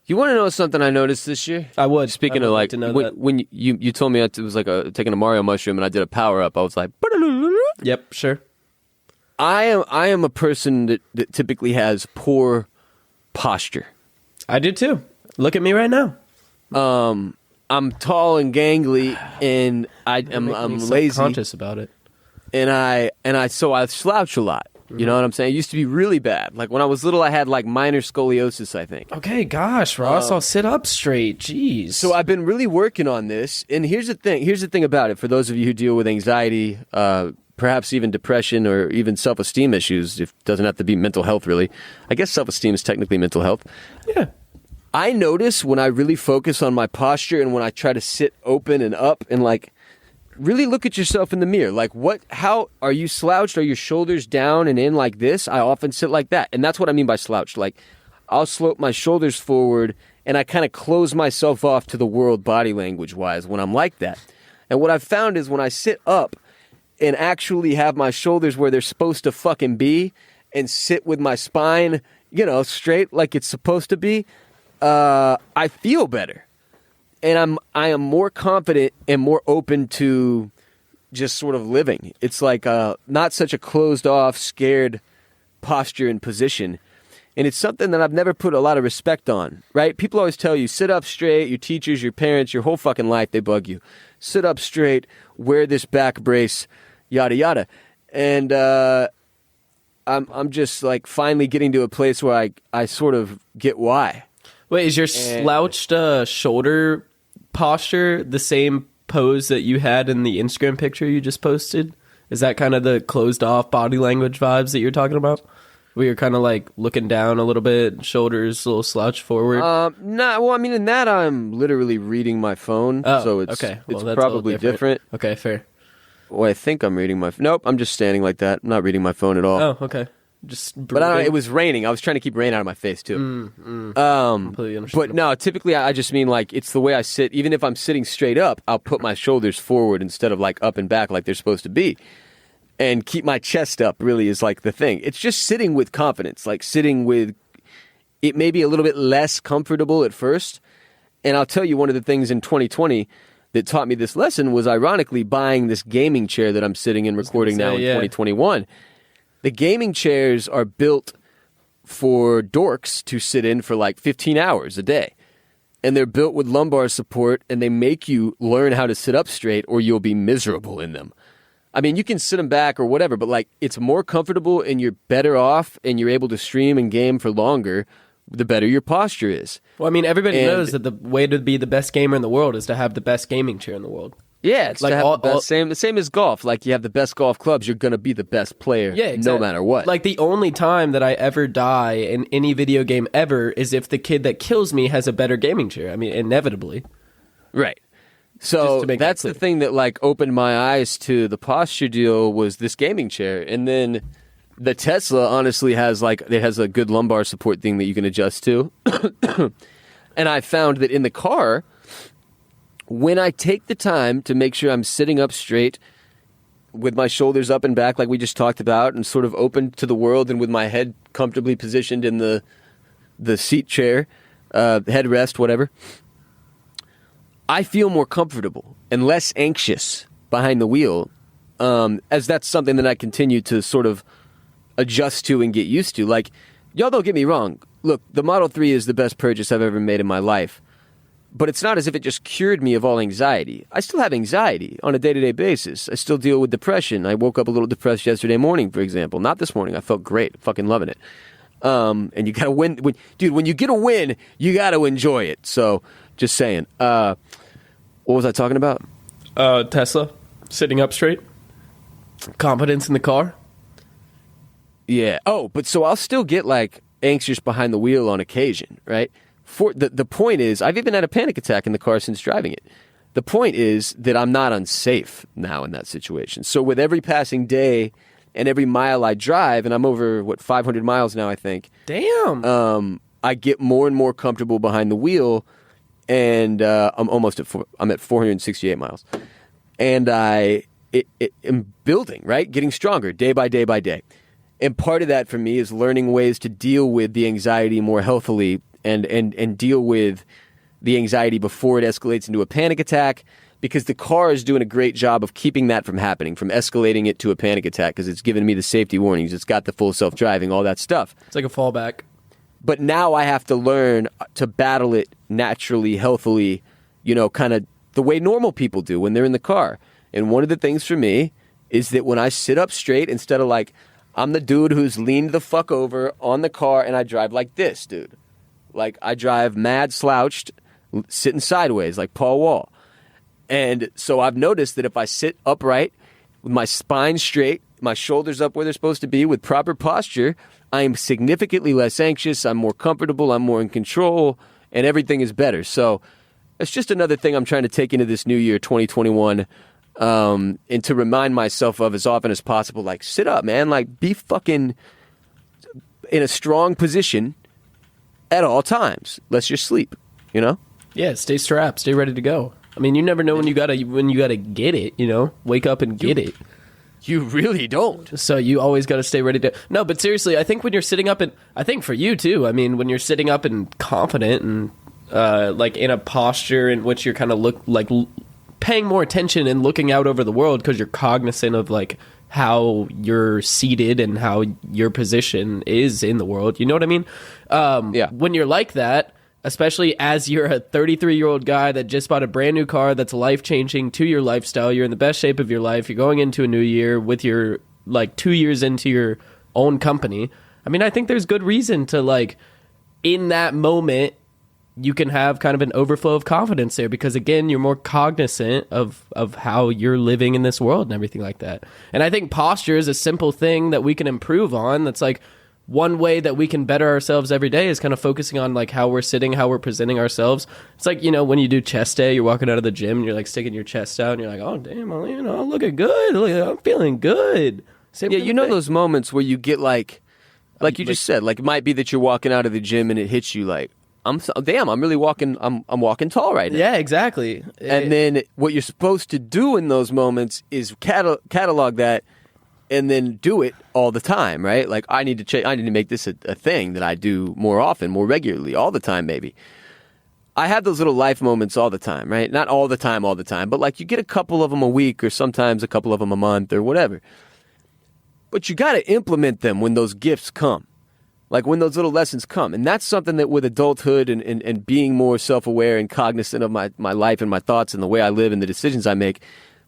You want to know something I noticed this year? I would. Speaking of, like, when you told me it was like taking a Mario Mushroom and I did a power-up, I was like... Yep, sure. I am a person that typically has poor posture. I do too. Look at me right now. I'm tall and gangly, and I'm lazy. Conscious about it. So I slouch a lot. You know what I'm saying? It used to be really bad. Like when I was little, I had like minor scoliosis, I think. Okay, gosh, Ross, I'll sit up straight. Jeez. So I've been really working on this, and here's the thing about it. For those of you who deal with anxiety, perhaps even depression or even self-esteem issues, it doesn't have to be mental health, really. I guess self-esteem is technically mental health. Yeah. I notice when I really focus on my posture and when I try to sit open and up and like really look at yourself in the mirror. Like how are you slouched? Are your shoulders down and in like this? I often sit like that. And that's what I mean by slouched. Like I'll slope my shoulders forward and I kind of close myself off to the world body language wise when I'm like that. And what I've found is when I sit up and actually have my shoulders where they're supposed to fucking be and sit with my spine, straight like it's supposed to be, I feel better. And I am more confident and more open to just sort of living. It's like not such a closed off, scared posture and position. And it's something that I've never put a lot of respect on, right? People always tell you, sit up straight, your teachers, your parents, your whole fucking life, they bug you. Sit up straight, wear this back brace, yada, yada. And I'm just like finally getting to a place where I sort of get why. Wait, is your slouched shoulder posture the same pose that you had in the Instagram picture you just posted? Is that kind of the closed off body language vibes that you're talking about? Where you're kind of like looking down a little bit, shoulders a little slouched forward? Nah, well, I mean, in that I'm literally reading my phone, so it's probably different. Okay, fair. Well, I think I'm reading my... Nope, I'm just standing like that. I'm not reading my phone at all. Oh, okay. But I don't know, it was raining. I was trying to keep rain out of my face, too. Completely understand. But no, typically I just mean like it's the way I sit. Even if I'm sitting straight up, I'll put my shoulders forward instead of like up and back like they're supposed to be. And keep my chest up really is like the thing. It's just sitting with confidence, like sitting with... It may be a little bit less comfortable at first. And I'll tell you, one of the things in 2020 that taught me this lesson was ironically buying this gaming chair that I'm sitting in recording now in 2021. The gaming chairs are built for dorks to sit in for like 15 hours a day. And they're built with lumbar support, and they make you learn how to sit up straight or you'll be miserable in them. I mean, you can sit them back or whatever, but like it's more comfortable and you're better off and you're able to stream and game for longer, the better your posture is. Well, I mean, everybody knows that the way to be the best gamer in the world is to have the best gaming chair in the world. Yeah, it's like to have the same as golf. Like you have the best golf clubs, you're going to be the best player no matter what. Like the only time that I ever die in any video game ever is if the kid that kills me has a better gaming chair. I mean, inevitably. Right. So that's the thing that like opened my eyes to the posture deal was this gaming chair. And then the Tesla honestly has a good lumbar support thing that you can adjust to. And I found that in the car, when I take the time to make sure I'm sitting up straight with my shoulders up and back like we just talked about and sort of open to the world and with my head comfortably positioned in the seat chair, headrest, whatever, I feel more comfortable and less anxious behind the wheel, as that's something that I continue to sort of adjust to and get used to. Like, y'all don't get me wrong. Look, the Model 3 is the best purchase I've ever made in my life. But it's not as if it just cured me of all anxiety. I still have anxiety on a day-to-day basis. I still deal with depression. I woke up a little depressed yesterday morning, for example. Not this morning. I felt great. Fucking loving it. And you got to win. When you get a win, you got to enjoy it. So, just saying. What was I talking about? Tesla. Sitting up straight. Confidence in the car. Yeah. Oh, but so I'll still get, like, anxious behind the wheel on occasion, right? The point is, I've even had a panic attack in the car since driving it. The point is that I'm not unsafe now in that situation. So with every passing day and every mile I drive, and I'm over, 500 miles now, I think. Damn. I get more and more comfortable behind the wheel, and I'm at 468 miles. And I'm building, right? Getting stronger day by day by day. And part of that for me is learning ways to deal with the anxiety more healthily and deal with the anxiety before it escalates into a panic attack, because the car is doing a great job of keeping that from happening, from escalating it to a panic attack, because it's given me the safety warnings. It's got the full self-driving, all that stuff. It's like a fallback. But now I have to learn to battle it naturally, healthily, kind of the way normal people do when they're in the car. And one of the things for me is that when I sit up straight, instead of like, I'm the dude who's leaned the fuck over on the car and I drive like this, dude. Like, I drive mad slouched, sitting sideways like Paul Wall. And so I've noticed that if I sit upright with my spine straight, my shoulders up where they're supposed to be with proper posture, I am significantly less anxious, I'm more comfortable, I'm more in control, and everything is better. So it's just another thing I'm trying to take into this new year, 2021, and to remind myself of as often as possible, like, sit up, man. Like, be fucking in a strong position at all times. Let's just sleep, Yeah, stay strapped, stay ready to go. I mean, you never know when you gotta get it, wake up and get it. You really don't. So you always gotta stay ready to. No, but seriously, I think when you're sitting up, and I think for you too. I mean, when you're sitting up and confident and like in a posture in which you're kind of paying more attention and looking out over the world because you're cognizant of like how you're seated and how your position is in the world. You know what I mean? Yeah. When you're like that, especially as you're a 33-year-old guy that just bought a brand new car that's life-changing to your lifestyle, you're in the best shape of your life, you're going into a new year with your, 2 years into your own company. I mean, I think there's good reason to, in that moment, you can have kind of an overflow of confidence there because, again, you're more cognizant of how you're living in this world and everything like that. And I think posture is a simple thing that we can improve on. That's one way that we can better ourselves every day is kind of focusing on how we're sitting, how we're presenting ourselves. It's like, when you do chest day, you're walking out of the gym and you're sticking your chest out and you're like, oh, damn, I'm looking good. I'm feeling good. Same those moments where you get you just said, it might be that you're walking out of the gym and it hits you I'm really walking, I'm walking tall right now. Yeah, exactly. And then what you're supposed to do in those moments is catalog that and then do it all the time, right? I need to make this a thing that I do more often, more regularly, all the time maybe. I have those little life moments all the time, right? Not all the time, but you get a couple of them a week or sometimes a couple of them a month or whatever. But you got to implement them when those gifts come. Like when those little lessons come. And that's something that with adulthood and being more self-aware and cognizant of my life and my thoughts and the way I live and the decisions I make,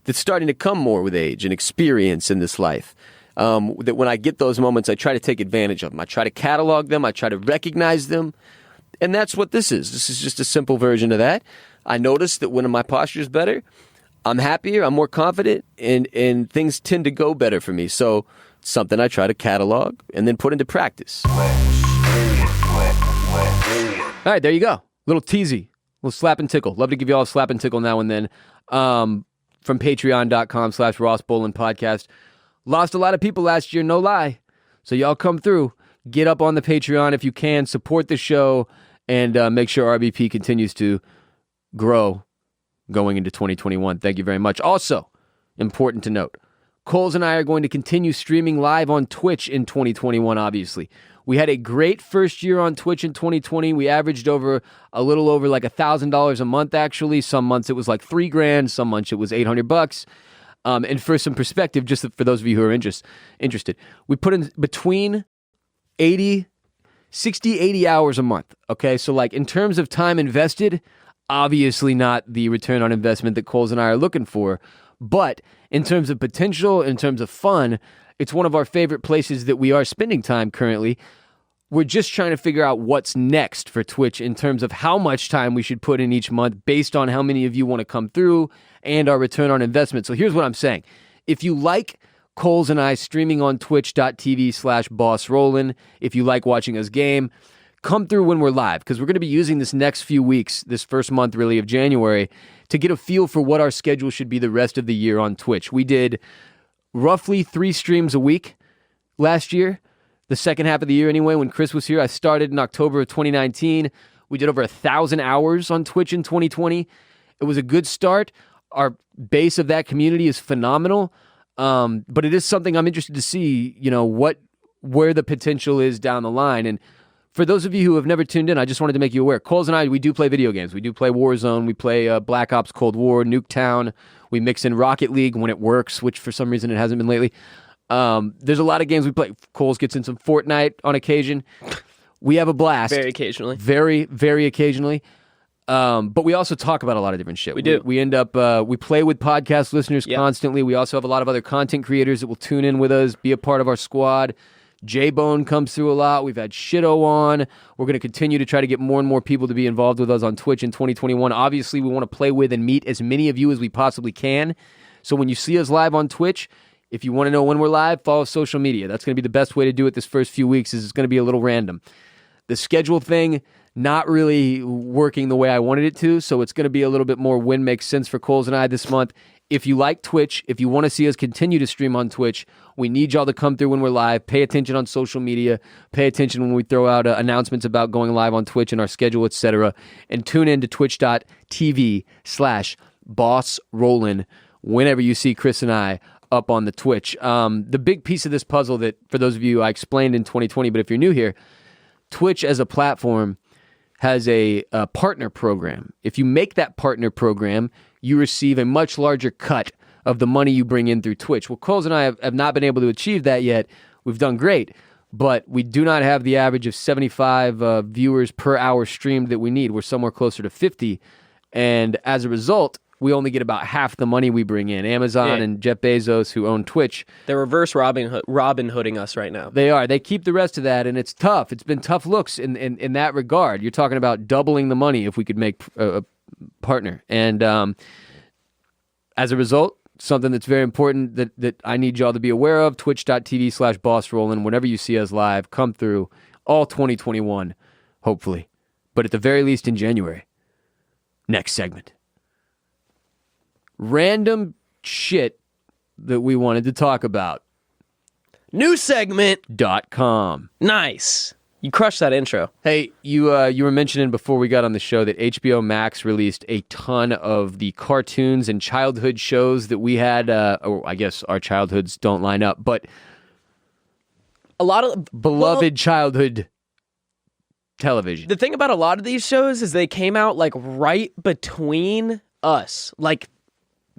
that's starting to come more with age and experience in this life. That when I get those moments, I try to take advantage of them. I try to catalog them. I try to recognize them. And that's what this is. This is just a simple version of that. I notice that when my posture is better, I'm happier, I'm more confident, and things tend to go better for me. So it's something I try to catalog and then put into practice. All right, there you go. Little teasy, little slap and tickle. Love to give you all a slap and tickle now and then. From patreon.com/Ross Bolen Podcast. Lost a lot of people last year, no lie. So y'all come through. Get up on the Patreon if you can. Support the show and make sure RBP continues to grow going into 2021. Thank you very much. Also, important to note, Coles and I are going to continue streaming live on Twitch in 2021, obviously. We had a great first year on Twitch in 2020. We averaged a little over like $1,000 a month, actually. Some months it was like $3,000. Some months it was $800. And for some perspective, just for those of you who are interested, we put in between 80 hours a month. Okay, so like in terms of time invested, obviously not the return on investment that Coles and I are looking for, but in terms of potential, in terms of fun, it's one of our favorite places that we are spending time currently. We're just trying to figure out what's next for Twitch in terms of how much time we should put in each month based on how many of you want to come through and our return on investment. So here's what I'm saying. If you like Coles and I streaming on twitch.tv/BossRollin, if you like watching us game, come through when we're live, because we're going to be using this next few weeks, this first month really of January, to get a feel for what our schedule should be the rest of the year on Twitch. We did roughly 3 streams a week last year, the second half of the year anyway, when Chris was here. I started in October of 2019. We did over 1,000 hours on Twitch in 2020. It was a good start. Our base of that community is phenomenal, but it is something I'm interested to see, where the potential is down the line. And for those of you who have never tuned in, I just wanted to make you aware. Coles and I, we do play video games. We do play Warzone. We play Black Ops Cold War, Nuketown. We mix in Rocket League when it works, which for some reason it hasn't been lately. There's a lot of games we play. Coles gets in some Fortnite on occasion. We have a blast. Very occasionally. Very, very occasionally. But we also talk about a lot of different shit. We do. We end up, we play with podcast listeners constantly. We also have a lot of other content creators that will tune in with us, be a part of our squad. J-Bone comes through a lot. We've had Shido on. We're going to continue to try to get more and more people to be involved with us on Twitch in 2021. Obviously, we want to play with and meet as many of you as we possibly can. So when you see us live on Twitch, if you want to know when we're live, follow social media. That's going to be the best way to do it this first few weeks. Is it's going to be a little random. The schedule thing, not really working the way I wanted it to, so it's going to be a little bit more when makes sense for Coles and I this month. If you like Twitch, if you want to see us continue to stream on Twitch, we need y'all to come through when we're live. Pay attention on social media. Pay attention when we throw out announcements about going live on Twitch and our schedule, etc. And tune in to twitch.tv/BossRollin whenever you see Chris and I up on the Twitch. The big piece of this puzzle that, for those of you, I explained in 2020, but if you're new here, Twitch as a platform has a partner program. If you make that partner program, you receive a much larger cut of the money you bring in through Twitch. Well, Coles and I have not been able to achieve that yet. We've done great, but we do not have the average of 75 viewers per hour streamed that we need. We're somewhere closer to 50, and as a result, we only get about half the money we bring in. Amazon and Jeff Bezos, who own Twitch, they're reverse Robin Hooding us right now. They are. They keep the rest of that, and it's tough. It's been tough looks in that regard. You're talking about doubling the money if we could make a partner. And as a result, something that's very important that I need y'all to be aware of, twitch.tv/BossRollin. Whenever you see us live, come through all 2021, hopefully. But at the very least in January. Next segment. Random shit that we wanted to talk about. New segment. .com. Nice. You crushed that intro. Hey, you were mentioning before we got on the show that HBO Max released a ton of the cartoons and childhood shows that we had, or I guess our childhoods don't line up, but a lot of beloved childhood television. The thing about a lot of these shows is they came out like right between us. Like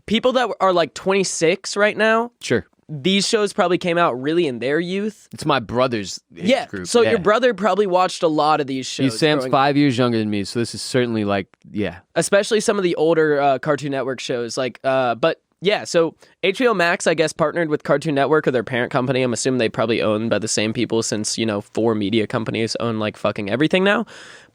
people that are like 26 right now. Sure. these shows probably came out really in their youth. It's my brother's age group. So your brother probably watched a lot of these shows. Sam's 5 years younger than me, so this is certainly like, especially some of the older Cartoon Network shows. But yeah, so HBO Max, I guess, partnered with Cartoon Network or their parent company. I'm assuming they probably owned by the same people since, 4 media companies own like fucking everything now.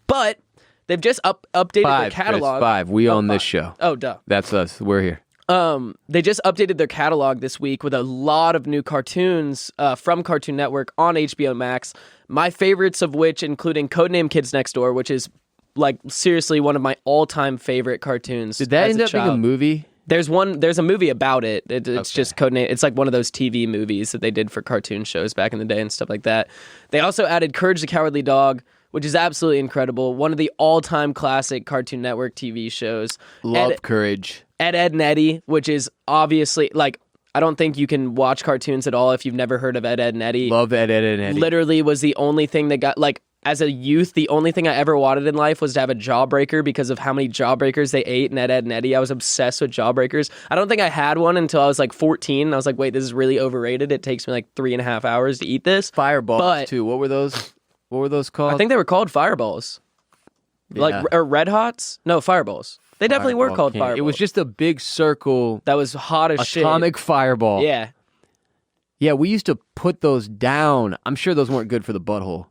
But they've just updated their catalog. Chris, 5. We own this show. Oh, duh. That's us. We're here. They just updated their catalog this week with a lot of new cartoons from Cartoon Network on HBO Max. My favorites of which including Codename Kids Next Door, which is like seriously one of my all-time favorite cartoons. Did that end up being a movie? There's a movie about it. It's just Codename. It's like one of those TV movies that they did for cartoon shows back in the day and stuff like that. They also added Courage the Cowardly Dog, which is absolutely incredible. One of the all-time classic Cartoon Network TV shows. Love Courage. Ed, and Eddie, which is obviously, like, I don't think you can watch cartoons at all if you've never heard of Ed, and Eddie. Love Ed, and Eddie. Literally was the only thing that got, like, as a youth, the only thing I ever wanted in life was to have a Jawbreaker because of how many Jawbreakers they ate in Ed, and Eddie. I was obsessed with Jawbreakers. I don't think I had one until I was like 14. And I was like, wait, this is really overrated. It takes me like 3.5 hours to eat this. Fireballs, too. What were those called? I think they were called Fireballs. Yeah. Or Red Hots? No, Fireballs. They definitely were called Fireballs. It was just a big circle. That was hot as shit. Atomic fireball. Yeah. Yeah, we used to put those down. I'm sure those weren't good for the butthole.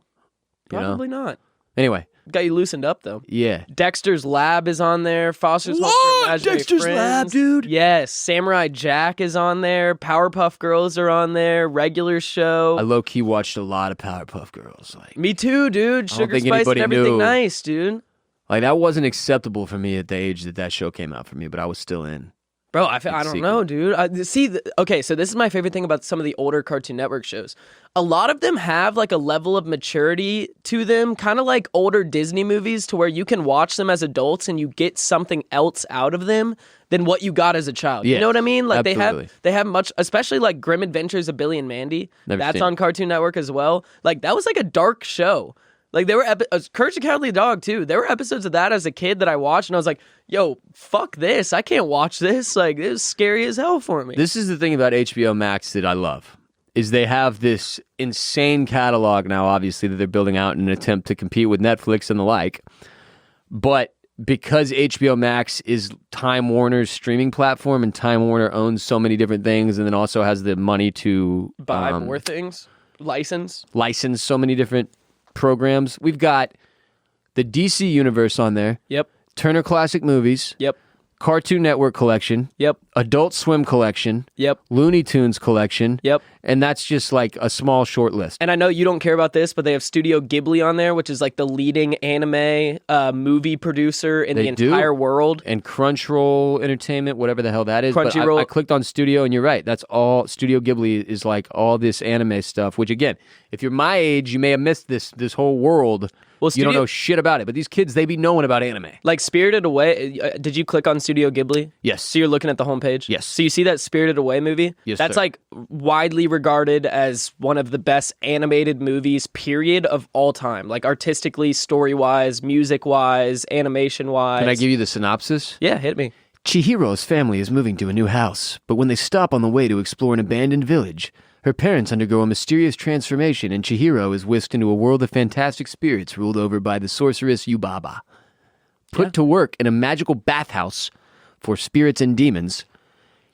Probably not. Anyway. Got you loosened up, though. Yeah. Dexter's Lab is on there. Foster's Home for Imaginary Dexter's Friends. Lab, dude. Yes. Samurai Jack is on there. Powerpuff Girls are on there. Regular Show. I low-key watched a lot of Powerpuff Girls. Like, me too, dude. Sugar Spice and Everything Nice, dude. Like, that wasn't acceptable for me at the age that show came out for me, but I was still in. Bro, I don't know, dude. Okay, so this is my favorite thing about some of the older Cartoon Network shows. A lot of them have like a level of maturity to them, kind of like older Disney movies, to where you can watch them as adults and you get something else out of them than what you got as a child. Yeah, you know what I mean? Like absolutely. they have much, especially like Grim Adventures of Billy and Mandy. That's on Cartoon Network as well. Like that was like a dark show. Like, there were Courage the Cowardly Dog, too. There were episodes of that as a kid that I watched, and I was like, yo, fuck this. I can't watch this. Like, this is scary as hell for me. This is the thing about HBO Max that I love, is they have this insane catalog now, obviously, that they're building out in an attempt to compete with Netflix and the like. But because HBO Max is Time Warner's streaming platform, and Time Warner owns so many different things, and then also has the money to buy more things, license so many different programs. We've got the DC Universe on there. Yep. Turner Classic Movies. Yep. Cartoon Network Collection. Yep. Adult Swim Collection. Yep. Looney Tunes Collection. Yep. And that's just like a small short list. And I know you don't care about this, but they have Studio Ghibli on there, which is like the leading anime movie producer in the entire world. And Crunchyroll Entertainment, whatever the hell that is. Crunchyroll. But I clicked on Studio, and you're right. That's all. Studio Ghibli is like all this anime stuff, which again, if you're my age, you may have missed this whole world. Well, you don't know shit about it. But these kids, they be knowing about anime. Like Spirited Away, did you click on Studio Ghibli? Yes. So you're looking at the homepage? Yes. So you see that Spirited Away movie? Yes, That's sir. like widely regarded as one of the best animated movies, period, of all time. Like artistically, story-wise, music-wise, animation-wise. Can I give you the synopsis? Yeah, hit me. Chihiro's family is moving to a new house, but when they stop on the way to explore an abandoned village, her parents undergo a mysterious transformation, and Chihiro is whisked into a world of fantastic spirits ruled over by the sorceress Yubaba. Put to work in a magical bathhouse for spirits and demons,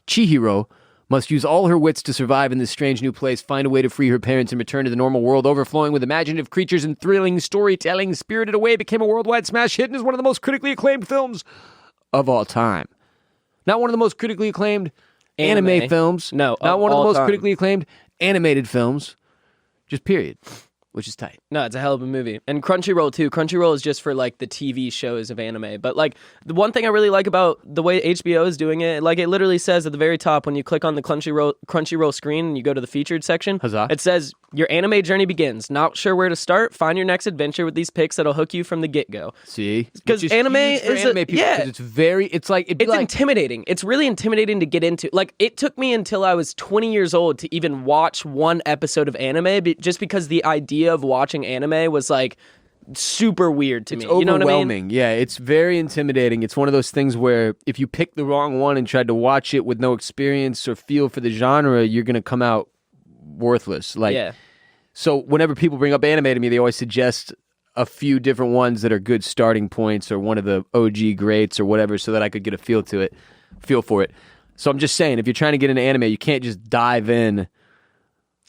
Chihiro must use all her wits to survive in this strange new place, find a way to free her parents, and return to the normal world, overflowing with imaginative creatures and thrilling storytelling. Spirited Away became a worldwide smash hit and is one of the most critically acclaimed films of all time. Not one of the most critically acclaimed anime films. No, not one of the most time. critically acclaimed animated films. Just period. Which is tight. No, it's a hell of a movie. And Crunchyroll, too. Crunchyroll is just for, like, the TV shows of anime. But, like, the one thing I really like about the way HBO is doing it, like, it literally says at the very top, when you click on the Crunchyroll screen and you go to the featured section, Huzzah. It says, your anime journey begins. Not sure where to start? Find your next adventure with these picks that'll hook you from the get-go. See? Because anime is anime people, yeah. 'cause it's like intimidating. It's really intimidating to get into. Like, it took me until I was 20 years old to even watch one episode of anime, just because the idea of watching anime was like, super weird to It's me. You know what I mean? overwhelming. Yeah, it's very intimidating. It's one of those things where if you pick the wrong one and tried to watch it with no experience or feel for the genre, you're going to come out worthless. Like, Yeah. So whenever people bring up anime to me, they always suggest a few different ones that are good starting points or one of the OG greats or whatever so that I could get a feel for it. So I'm just saying, if you're trying to get into anime, you can't just dive in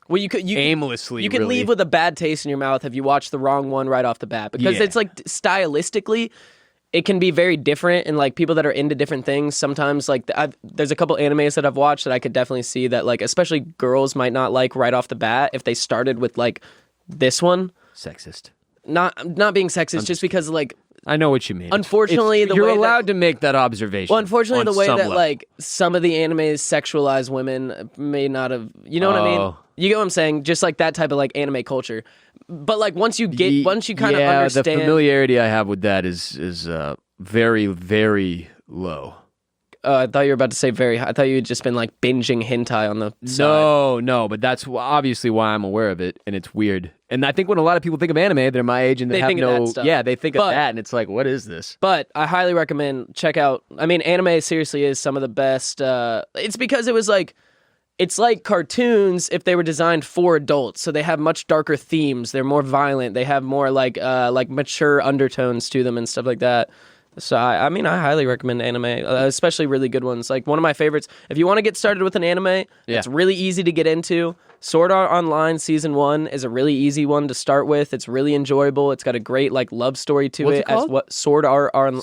Well, you aimlessly. You can really. leave with a bad taste in your mouth if you watch the wrong one right off the bat, because Yeah. it's like stylistically, it can be very different, and like people that are into different things sometimes like there's a couple animes that I've watched that I could definitely see that like especially girls might not like right off the bat if they started with like this one. Sexist. Not being sexist, just because like I know what you mean. Unfortunately, the you're way that- allowed to make that observation. well, unfortunately, on the way some that level. like some of the animes sexualize women may not have, you know what I mean? Oh. You get what I'm saying? Just like that type of like anime culture. But like once you kind of yeah, understand, the familiarity I have with that is very, very low. I thought you were about to say very high. I thought you had just been like binging hentai on the side. No, but that's obviously why I'm aware of it, and it's weird. And I think when a lot of people think of anime, they're my age and they have think of no, that stuff. yeah, they think of But- that, and it's like, what is this? But I highly recommend check out. I mean, anime seriously is some of the best. It's because it was like, it's like cartoons if they were designed for adults. So they have much darker themes. They're more violent. They have more like mature undertones to them and stuff like that. So I mean, I highly recommend anime, especially really good ones. Like one of my favorites. If you want to get started with an anime, it's really easy to get into. Sword Art Online Season 1 is a really easy one to start with. It's really enjoyable. It's got a great like love story to What's it. it called? Sword Art Online.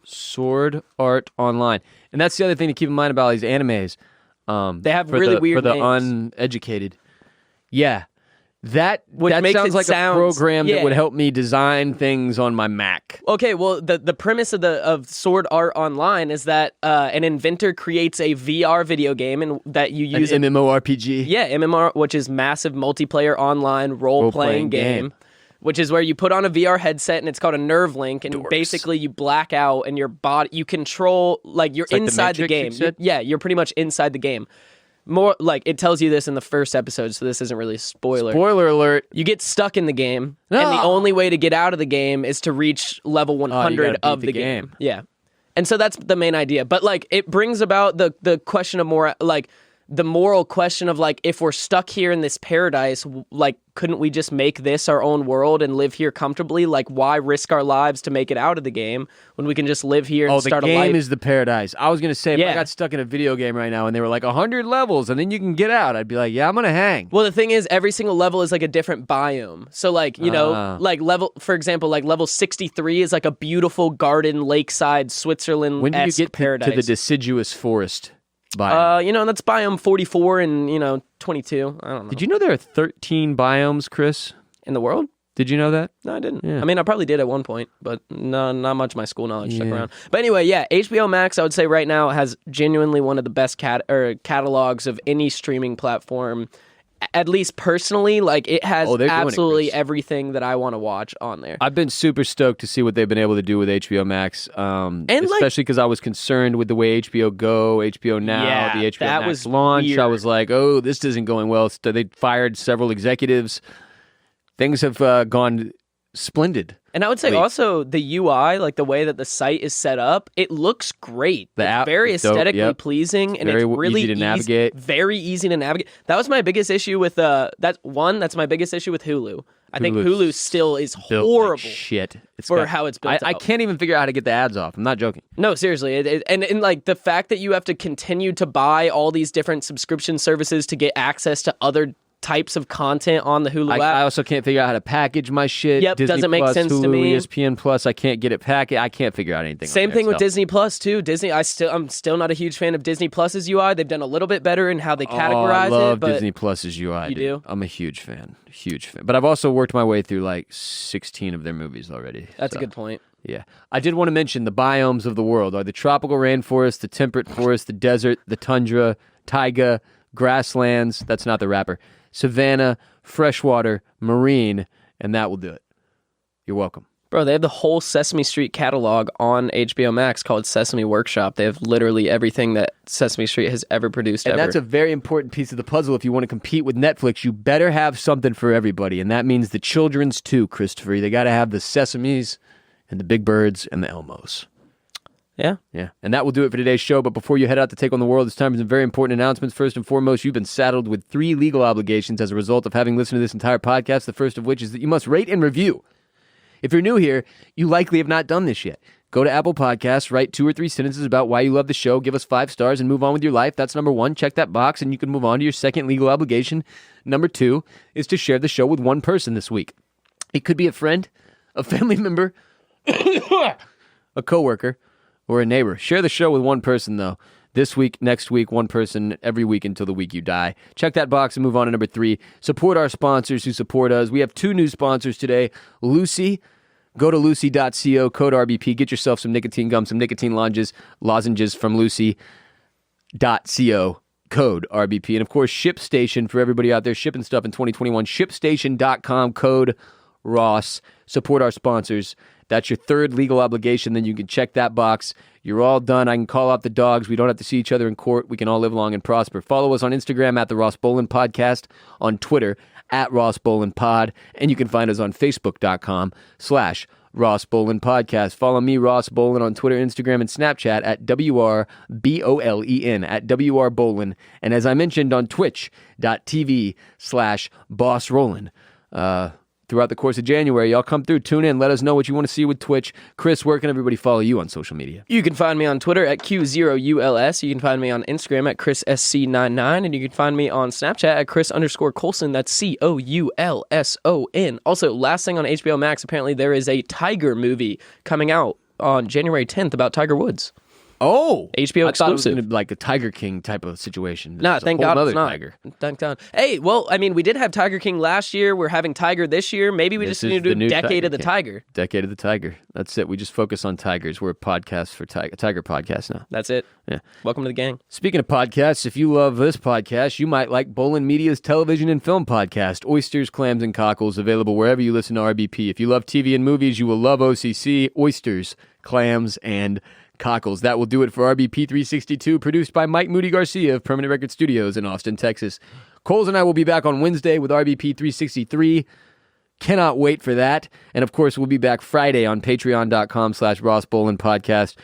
Sword Art Online. And that's the other thing to keep in mind about all these animes. They have for really the, weird for the names. uneducated. Yeah. That makes sounds it like sound- a program yeah. that would help me design things on my Mac. Okay, well, the premise of Sword Art Online is that an inventor creates a VR video game and that you use An MMORPG. Yeah, MMR, which is massive multiplayer online role-playing game, which is where you put on a VR headset and it's called a nerve link, and basically you black out and your body, you control, like you're like the inside the Matrix, game. you said? Yeah, you're pretty much inside the game. More like it tells you this in the first episode, so this isn't really a spoiler. Spoiler alert. You get stuck in the game, and the No. only way to get out of the game is to reach level 100 gotta of beat the the game. game. Yeah. And so that's the main idea. But like it brings about the question of more like the moral question of like if we're stuck here in this paradise, like couldn't we just make this our own world and live here comfortably? Like why risk our lives to make it out of the game when we can just live here and start the a life? game is the paradise. I was going to say, if Yeah. I got stuck in a video game right now and they were like 100 levels and then you can get out, I'd be like, yeah, I'm going to hang. Well, the thing is, every single level is like a different biome. So, like, you know, like for example, like level 63 is like a beautiful garden, lakeside, Switzerland-esque When do you get paradise. to the deciduous forest biome? You know, that's biome 44 and, 22. I don't know. Did you know there are 13 biomes, Chris? In the world? Did you know that? No, I didn't. Yeah. I mean, I probably did at one point, but no, not much of my school knowledge stuck Yeah. around. But anyway, yeah, HBO Max, I would say right now has genuinely one of the best catalogs of any streaming platform. At least personally, like it has Oh, they're doing it, absolutely Chris. everything that I want to watch on there. I've been super stoked to see what they've been able to do with HBO Max, especially because I was concerned with the way HBO Go, HBO Now, Yeah, the HBO that Max was launch. I weird. was like, oh, this isn't going well. So they fired several executives. Things have gone splendid. And I would say Wait. also the UI, like the way that the site is set up, it looks great. The It's app very is dope, aesthetically yep. pleasing, and very it's really easy to navigate. Very easy to navigate. That was my biggest issue with that's my biggest issue with Hulu. I think Hulu's Hulu still is Built horrible. like shit. It's for how it's built I up. can't even figure out how to get the ads off. I'm not joking. No, seriously, and like the fact that you have to continue to buy all these different subscription services to get access to other types of content on the Hulu app. I also can't figure out how to package my shit. Yep, Disney doesn't make Plus, sense to Hulu, me. ESPN Plus, I can't get it packaged. I can't figure out anything. Same on there, thing with so. Disney Plus too. Disney, I'm still not a huge fan of Disney Plus's UI. They've done a little bit better in how they categorize I love it. But Disney Plus's UI. You dude. do? I'm a huge fan. But I've also worked my way through like 16 of their movies already. that's so, a good point. Yeah. I did want to mention the biomes of the world are the tropical rainforest, the temperate forest, the desert, the tundra, taiga, grasslands. That's not the rapper. Savanna, freshwater, marine, and that will do it. You're welcome. Bro, they have the whole Sesame Street catalog on HBO Max called Sesame Workshop. They have literally everything that Sesame Street has ever produced And ever. that's a very important piece of the puzzle. If you want to compete with Netflix, you better have something for everybody. And that means the children's too, Christopher. They got to have the Sesames and the Big Birds and the Elmos. Yeah. Yeah. And that will do it for today's show. But before you head out to take on the world, it's time for some very important announcements. First and foremost, you've been saddled with 3 legal obligations as a result of having listened to this entire podcast. The first of which is that you must rate and review. If you're new here, you likely have not done this yet. Go to Apple Podcasts, write 2 or 3 sentences about why you love the show, give us 5 stars, and move on with your life. That's number 1. Check that box, and you can move on to your second legal obligation. Number 2 is to share the show with one person this week. It could be a friend, a family member, a coworker, or a neighbor. Share the show with one person, though. This week, next week, one person every week until the week you die. Check that box and move on to number 3. Support our sponsors who support us. We have 2 new sponsors today. Lucy. Go to lucy.co, code RBP. Get yourself some nicotine gum, some nicotine lozenges from lucy.co, code RBP. And, of course, ShipStation for everybody out there shipping stuff in 2021. ShipStation.com, code Ross. Support our sponsors. That's your 3rd legal obligation. Then you can check that box. You're all done. I can call out the dogs. We don't have to see each other in court. We can all live long and prosper. Follow us on Instagram at the Ross Bolen Podcast, on Twitter at Ross Bolen Pod, and you can find us on Facebook.com/Ross Bolen Podcast. Follow me, Ross Bolen, on Twitter, Instagram, and Snapchat at WRBOLEN, at WRBolen. And as I mentioned, on Twitch.tv/BossRollin. Throughout the course of January, y'all come through, tune in, let us know what you want to see with Twitch. Chris, where can everybody follow you on social media? You can find me on Twitter at Q0ULS. You can find me on Instagram at ChrisSC99. And you can find me on Snapchat at Chris_Coulson. That's COULSON. Also, last thing on HBO Max, apparently there is a Tiger movie coming out on January 10th about Tiger Woods. Oh, HBO I thought it was exclusive. gonna be like a Tiger King type of situation. Nah, It's a thank whole God nother it's not. Tiger. Thank God. Hey, well, I mean, we did have Tiger King last year. We're having Tiger this year. Maybe we This just need is to the do new Decade Tiger of the King. Tiger. Decade of the Tiger. That's it. We just focus on tigers. We're a podcast for Tiger podcast now. That's it. Yeah. Welcome to the gang. Speaking of podcasts, if you love this podcast, you might like Bolen Media's television and film podcast, Oysters, Clams, and Cockles, available wherever you listen to RBP. If you love TV and movies, you will love OCC, Oysters, Clams, and Cockles. That will do it for RBP 362, produced by Mike Moody Garcia of Permanent Record Studios in Austin, Texas. Coles and I will be back on Wednesday with RBP 363. Cannot wait for that. And of course, we'll be back Friday on patreon.com/Ross Bolen Podcast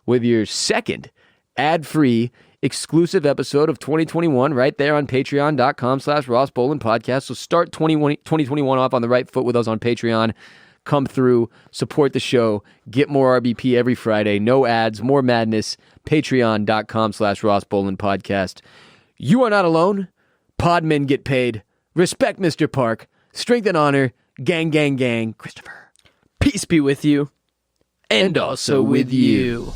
with your second ad-free exclusive episode of 2021 right there on patreon.com/Ross Bolen Podcast. So start 2021 off on the right foot with us on Patreon. Come through, support the show, get more RBP every Friday, no ads, more madness, patreon.com/Ross Bolen Podcast. You are not alone. Podmen get paid. Respect Mr. Park. Strength and honor. Gang, gang, gang. Christopher. Peace be with you. And also with you.